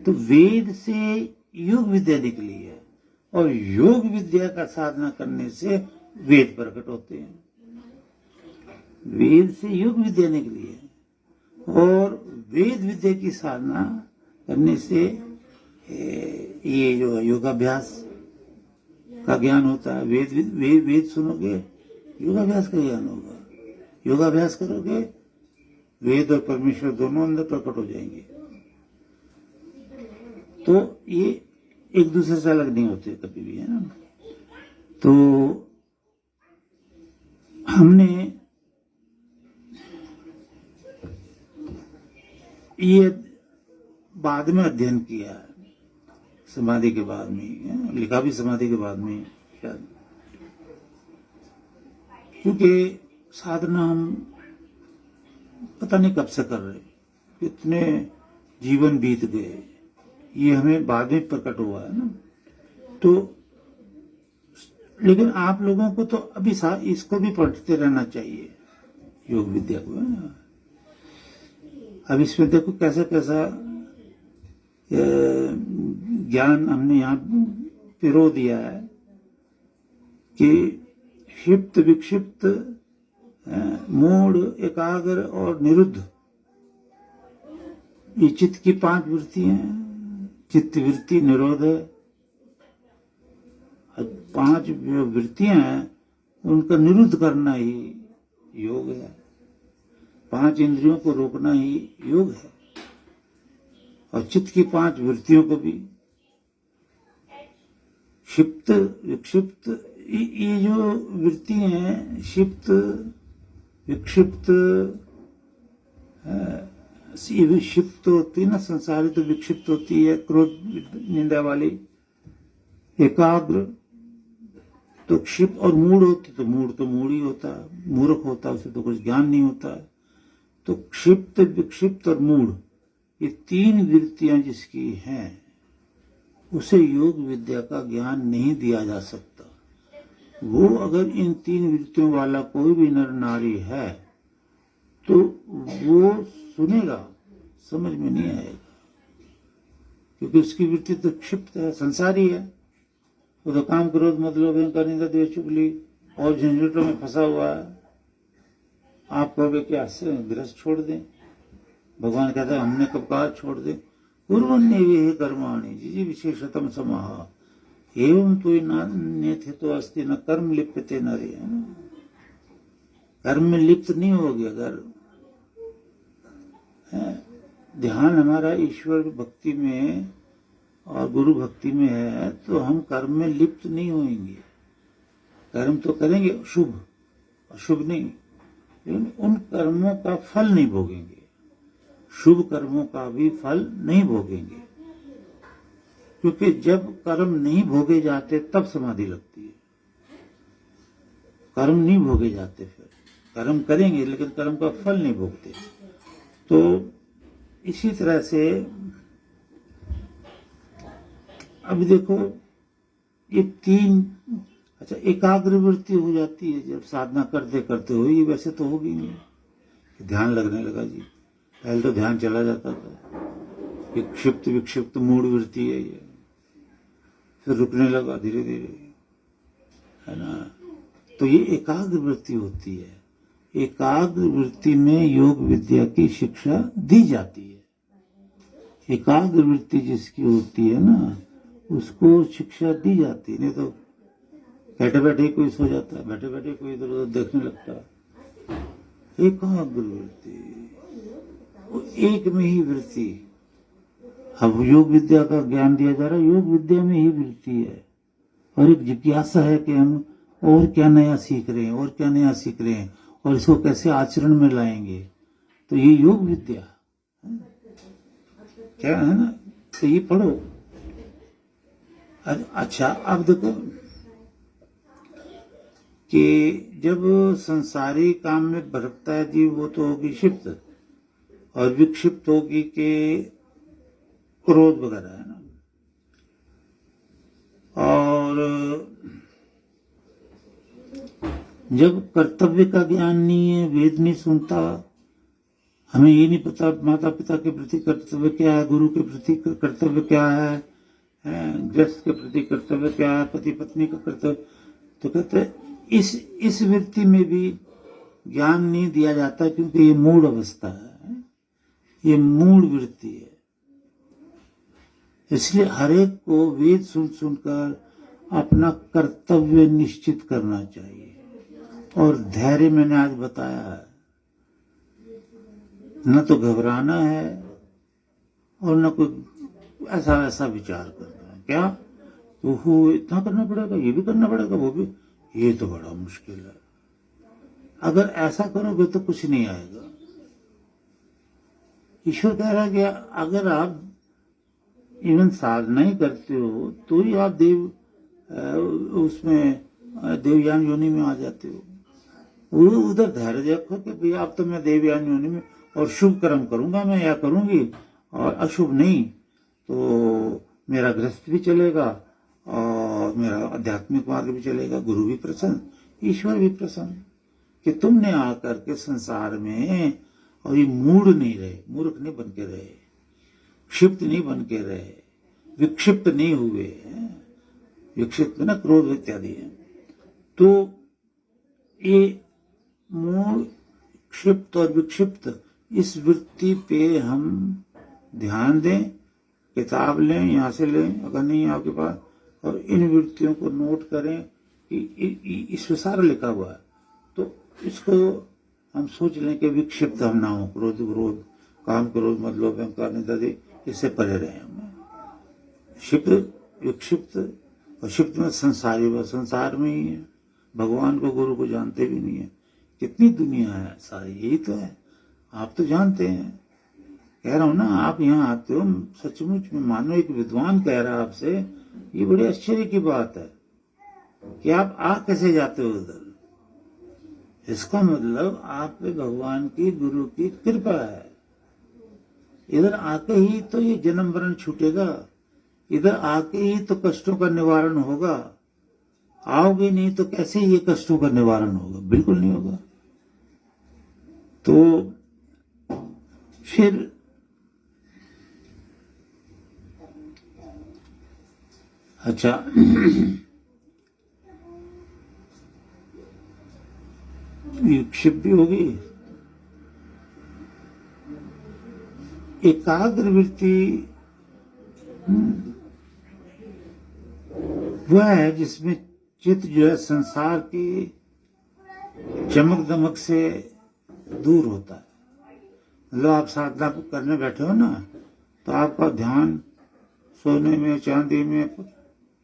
[SPEAKER 1] तो वेद से योग विद्या निकली है, और योग विद्या का साधना करने से वेद प्रकट होते हैं। वेद से योग विद्या निकली है, और वेद विद्या की साधना करने से ये जो योगाभ्यास का ज्ञान होता है। वेद सुनोगे, योगाभ्यास का ज्ञान होगा। योगाभ्यास करोगे, वेद और परमेश्वर दोनों अंदर प्रकट हो जाएंगे। तो ये एक दूसरे से अलग नहीं होते कभी भी, है ना। तो हमने ये बाद में अध्ययन किया है, समाधि के बाद में, लिखा भी समाधि के बाद में शायद, क्योंकि साधना हम पता नहीं कब से कर रहे, कितने जीवन बीत गए, ये हमें बाद में प्रकट हुआ है ना। तो लेकिन आप लोगों को तो अभी इसको भी पढ़ते रहना चाहिए, योग विद्या को, है ना। अब इसमें देखो कैसा कैसा ज्ञान हमने यहाँ पिरो दिया है कि क्षिप्त विक्षिप्त, मूढ़, एकाग्र और निरुद्ध, ये चित्त की 5 वृत्तियां हैं। चित्त वृत्ति निरोध है। 5 जो वृत्तियां हैं उनका निरुद्ध करना ही योग है। 5 इंद्रियों को रोकना ही योग है, और चित्त की 5 वृत्तियों को भी। क्षिप्त विक्षिप्त, ये जो वृत्ति हैं, क्षिप्त विक्षिप्त, ये विक्षिप्त होती है ना, संसारी तो विक्षिप्त होती है, क्रोध निंदा वाली। एकाग्र तो क्षिप्त, और मूढ़ होती तो मूढ़ ही होता है, मूर्ख होता है, उसे तो कुछ ज्ञान नहीं होता है। तो क्षिप्त विक्षिप्त और मूढ़, ये 3 वृत्तियां जिसकी हैं, उसे योग विद्या का ज्ञान नहीं दिया जा सकता। वो अगर इन 3 वृत्तियों वाला कोई भी नर नारी है तो वो सुनेगा, समझ में नहीं आएगा, क्योंकि उसकी वृत्ति तो क्षिप्त है, संसारी है। वो तो काम, क्रोध, मद, लोभ, अहंकार, निंदा, द्वेष, चुगली और झंझटों में फंसा हुआ है। आप कहोगे क्या गृहस्थ छोड़ दें? भगवान कहता है हमने कब कहा छोड़ दें? कुर्वन्नेवेह कर्माणि जिजी विशेषतम समाह एवं तो नेथितो अस्ति न कर्म लिप्यते नरे, है ना। कर्म में लिप्त नहीं होगी अगर ध्यान हमारा ईश्वर भक्ति में और गुरु भक्ति में है, तो हम कर्म में लिप्त नहीं होंगे। कर्म तो करेंगे शुभ, अशुभ नहीं, लेकिन उन कर्मों का फल नहीं भोगेंगे, शुभ कर्मों का भी फल नहीं भोगेंगे। क्योंकि जब कर्म नहीं भोगे जाते तब समाधि लगती है। कर्म नहीं भोगे जाते, फिर कर्म करेंगे लेकिन कर्म का फल नहीं भोगते। तो इसी तरह से अब देखो ये 3, अच्छा, एकाग्र वृत्ति हो जाती है जब साधना करते करते होगी, वैसे तो होगी नहीं। ध्यान लगने लगा जी, पहले तो ध्यान चला जाता था, विक्षिप्त विक्षिप्त मूढ़ वृत्ति है ये, फिर रुकने लगा धीरे धीरे, है ना। तो ये एकाग्र वृत्ति होती है, एकाग्र वृत्ति में योग विद्या की शिक्षा दी जाती है। एकाग्र वृत्ति जिसकी होती है ना, उसको शिक्षा दी जाती है। नहीं तो बैठे बैठे कोई सो जाता है, बैठे बैठे कोई इधर उधर देखने लगता है। एकाग्र वृत्ति, वो एक में ही वृत्ति। अब योग विद्या का ज्ञान दिया जा रहा है, योग विद्या में ही वृत्ति है। और एक जिज्ञासा है कि हम और क्या नया सीख रहे हैं, और क्या नया सीख रहे हैं, और इसको कैसे आचरण में लाएंगे। तो ये योग विद्या क्या है ना, तो ये पढ़ो। अच्छा, अब देखो कि जब संसारी काम में भटकता है जीव, वो तो होगी क्षिप्त, और विक्षिप्त होगी कि क्रोध वगैरह, है ना। और जब कर्तव्य का ज्ञान नहीं है, वेद नहीं सुनता, हमें ये नहीं पता माता पिता के प्रति कर्तव्य क्या है, गुरु के प्रति कर्तव्य क्या है, गृहस्थ के प्रति कर्तव्य क्या है, पति पत्नी का कर्तव्य, तो कहते इस वृत्ति में भी ज्ञान नहीं दिया जाता, क्योंकि ये मूढ़ अवस्था है, ये मूढ़ वृत्ति है। इसलिए हरेक को वेद सुन सुनकर अपना कर्तव्य निश्चित करना चाहिए। और धैर्य मैंने आज बताया है, न तो घबराना है और न कोई ऐसा ऐसा विचार करना है क्या तो इतना करना पड़ेगा, ये भी करना पड़ेगा, वो भी, ये तो बड़ा मुश्किल है। अगर ऐसा करोगे तो कुछ नहीं आएगा। ईश्वर कह रहा है कि अगर आप इवन साधना ही करते हो तो ही आप उसमें देवयान योनि में आ जाते हो। उधर धैर्य रखो कि भैया अब तो मैं देवयान योनि में और शुभ कर्म करूंगा मैं या करूंगी, और अशुभ नहीं तो मेरा गृहस्थ भी चलेगा और मेरा आध्यात्मिक मार्ग भी चलेगा, गुरु भी प्रसन्न, ईश्वर भी प्रसन्न कि तुमने आकर के संसार में और ये मूढ़ नहीं रहे, मूर्ख नहीं बन के रहे, क्षिप्त नहीं बन के रहे, विक्षिप्त नहीं हुए। विक्षिप्त ना क्रोध इत्यादि है। तो ये मूढ़, क्षिप्त और विक्षिप्त, इस वृत्ति पे हम ध्यान दें, किताब लें, यहां से लें अगर नहीं है आपके पास, और इन वृत्तियों को नोट करें कि इसमें सारा लिखा हुआ है। तो इसको हम सोच लें कि विक्षिप्त हम ना हो, क्रोध क्रोध, काम क्रोध, मद लोभ अहंकार निंदा, इससे परे रहे हम। क्षिप्त विक्षिप्त और क्षिप्त में संसारी, वह संसार में ही है, भगवान को गुरु को जानते भी नहीं है। कितनी दुनिया है सारी, यही तो है। आप तो जानते हैं, कह रहा हूं ना, आप यहाँ आते हो सचमुच में, मानो एक विद्वान कह रहा है आपसे, ये बड़े आश्चर्य की बात है कि आप आ कैसे जाते हो उधर। इसका मतलब आप पे भगवान की, गुरु की कृपा है। इधर आके ही तो ये जन्म मरण छूटेगा, इधर आके ही तो कष्टों का निवारण होगा। आओगे नहीं तो कैसे ये कष्टों का निवारण होगा, बिल्कुल नहीं होगा। तो फिर अच्छा, विक्षिप्त भी होगी। एकाग्र वृत्ति वह है जिसमें चित्त जो है संसार की चमक दमक से दूर होता है। मतलब आप साधना करने बैठे हो ना, तो आपका ध्यान सोने में, चांदी में,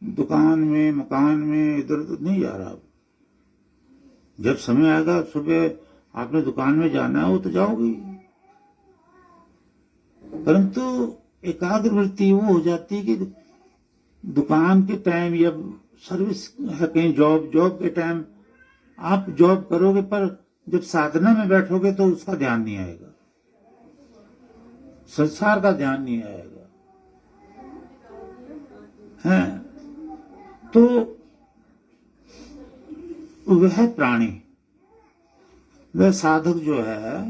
[SPEAKER 1] दुकान में, मकान में इधर उधर नहीं जा रहा। जब समय आएगा, सुबह आपने दुकान में जाना है, वो तो जाओगी, परंतु एकाग्र वृत्ति वो हो जाती है कि दुकान के टाइम या सर्विस है कहीं, जॉब के टाइम आप जॉब करोगे, पर जब साधना में बैठोगे तो उसका ध्यान नहीं आएगा, संसार का ध्यान नहीं आएगा। है तो वह प्राणी, वह साधक जो है,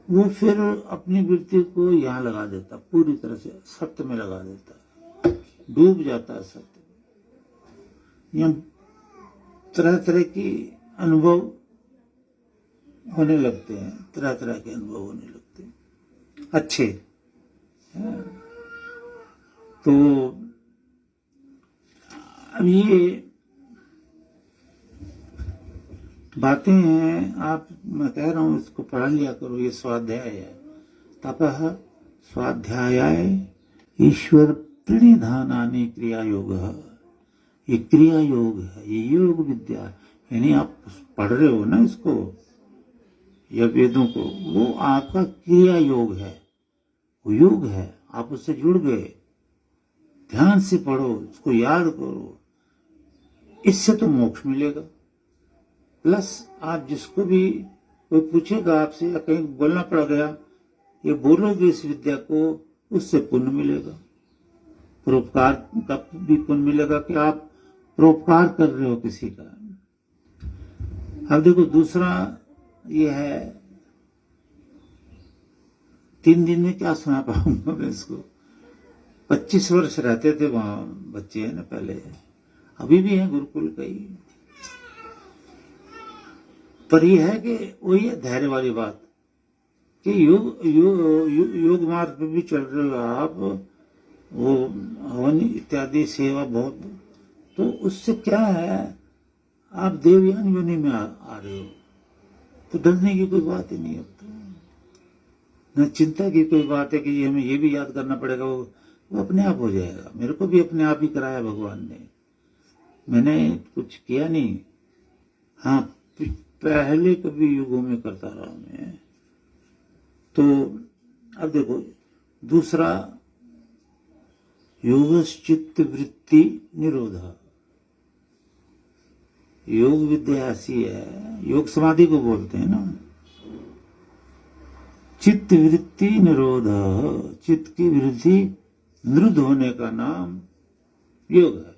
[SPEAKER 1] वो फिर अपनी वृत्ति को यहां लगा देता, पूरी तरह से सत्य में लगा देता, डूब जाता है सत्य में। यहाँ तरह तरह की अनुभव होने लगते हैं, तरह तरह के अनुभव होने लगते हैं अच्छे। तो अब ये बातें हैं, आप, मैं कह रहा हूं इसको पढ़ लिया करो। ये स्वाध्याय है, तपः स्वाध्याय ईश्वर प्रणिधानानि क्रिया योग। ये क्रिया योग है, ये योग विद्या, यानी आप पढ़ रहे हो ना इसको या वेदों को, वो आपका क्रिया योग है, वो योग है, आप उससे जुड़ गए। ध्यान से पढ़ो, उसको याद करो, इससे तो मोक्ष मिलेगा। प्लस आप जिसको भी कोई पूछेगा आपसे या कहीं बोलना पड़ गया, ये बोलोगे इस विद्या को, उससे पुण्य मिलेगा, परोपकार का भी पुण्य मिलेगा कि आप परोपकार कर रहे हो किसी का। अब देखो दूसरा ये है, 3 दिन में क्या सुना पाऊंगा मैं इसको। 25 वर्ष रहते थे वहां बच्चे, है ना, पहले, अभी भी हैं गुरुकुल कई। पर यह है कि वही है धैर्य वाली बात कि योग मार्ग पे भी चल रहे हो आप, वो हवन इत्यादि सेवा बहुत, तो उससे क्या है, आप देवयान योनि में आ रहे हो, तो डरने की कोई बात ही नहीं। अब तो न चिंता की कोई बात है कि हमें ये भी याद करना पड़ेगा, वो अपने आप हो जाएगा। मेरे को भी अपने आप ही कराया भगवान ने, मैंने कुछ किया नहीं। हाँ, पहले कभी युगों में करता रहा मैं। तो अब देखो दूसरा, योगश्चित्त वृत्ति निरोध। योग विद्या ऐसी है, योग समाधि को बोलते हैं ना, चित्त वृत्ति निरोध, चित्त की वृत्ति निरुद्ध होने का नाम योग है।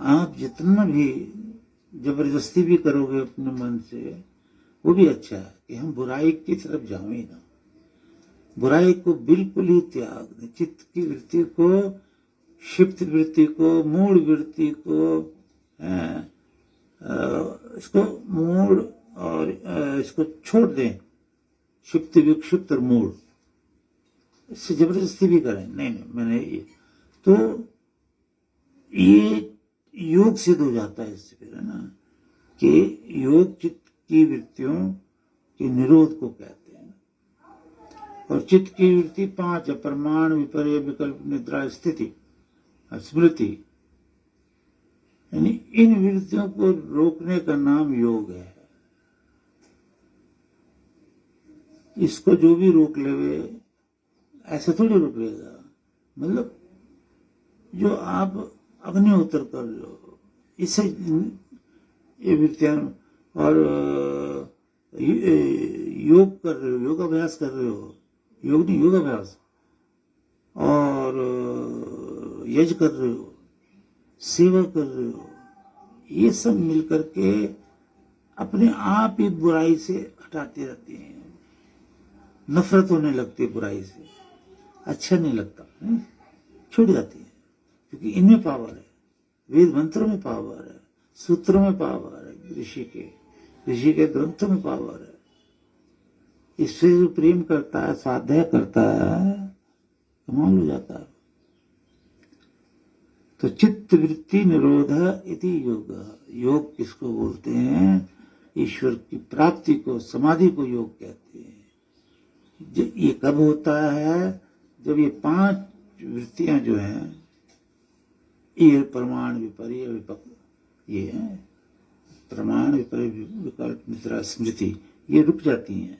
[SPEAKER 1] आप जितना भी जबरदस्ती भी करोगे अपने मन से, वो भी अच्छा है कि हम बुराई की तरफ जाओ ही ना, बुराई को बिल्कुल ही त्याग दें। चित्त की वृत्ति को, क्षिप्त वृत्ति को, मूढ़ वृत्ति को, इसको मूढ़ और इसको छोड़ दें, क्षिप्त विक्षिप्त और मूढ़, इससे जबरदस्ती भी करें नहीं, मैंने ये, तो ये योग सिद्ध हो जाता है इससे फिर, है ना, कि योग चित्त की वृत्तियों के निरोध को कहते हैं। और चित्त की वृत्ति 5 प्रमाण, विपर्य, विकल्प, निद्रा, स्थिति, स्मृति, यानी इन वृत्तियों को रोकने का नाम योग है। इसको जो भी रोक लेवे, ऐसे थोड़ी रोक लेगा, मतलब जो आप अग्निहोत्र कर लो, इससे ये वृत्तियां, और योग कर रहे हो, योगाभ्यास कर रहे हो, योग नहीं योगाभ्यास, और यज्ञ कर रहे हो, सेवा कर रहे हो, ये सब मिलकर के अपने आप ही बुराई से हटाते रहते हैं। नफरत होने लगती है बुराई से, अच्छा नहीं लगता, छूट जाती है, क्योंकि इनमें पावर है, वेद मंत्रों में पावर है, सूत्रों में पावर है, ऋषि के ग्रंथों में पावर है। इससे जो प्रेम करता है, स्वाध्याय करता है, कमाल हो जाता है। तो चित्त वृत्ति निरोध इति योग। योग किसको बोलते हैं? ईश्वर की प्राप्ति को, समाधि को योग कहते हैं। ये कब होता है? जब ये 5 वृत्तियां जो हैं, ये प्रमाण, विपर्य, विपक्ष, ये है प्रमाण, विपर्य, विकल्प, निद्रा, स्मृति, ये रुक जाती हैं।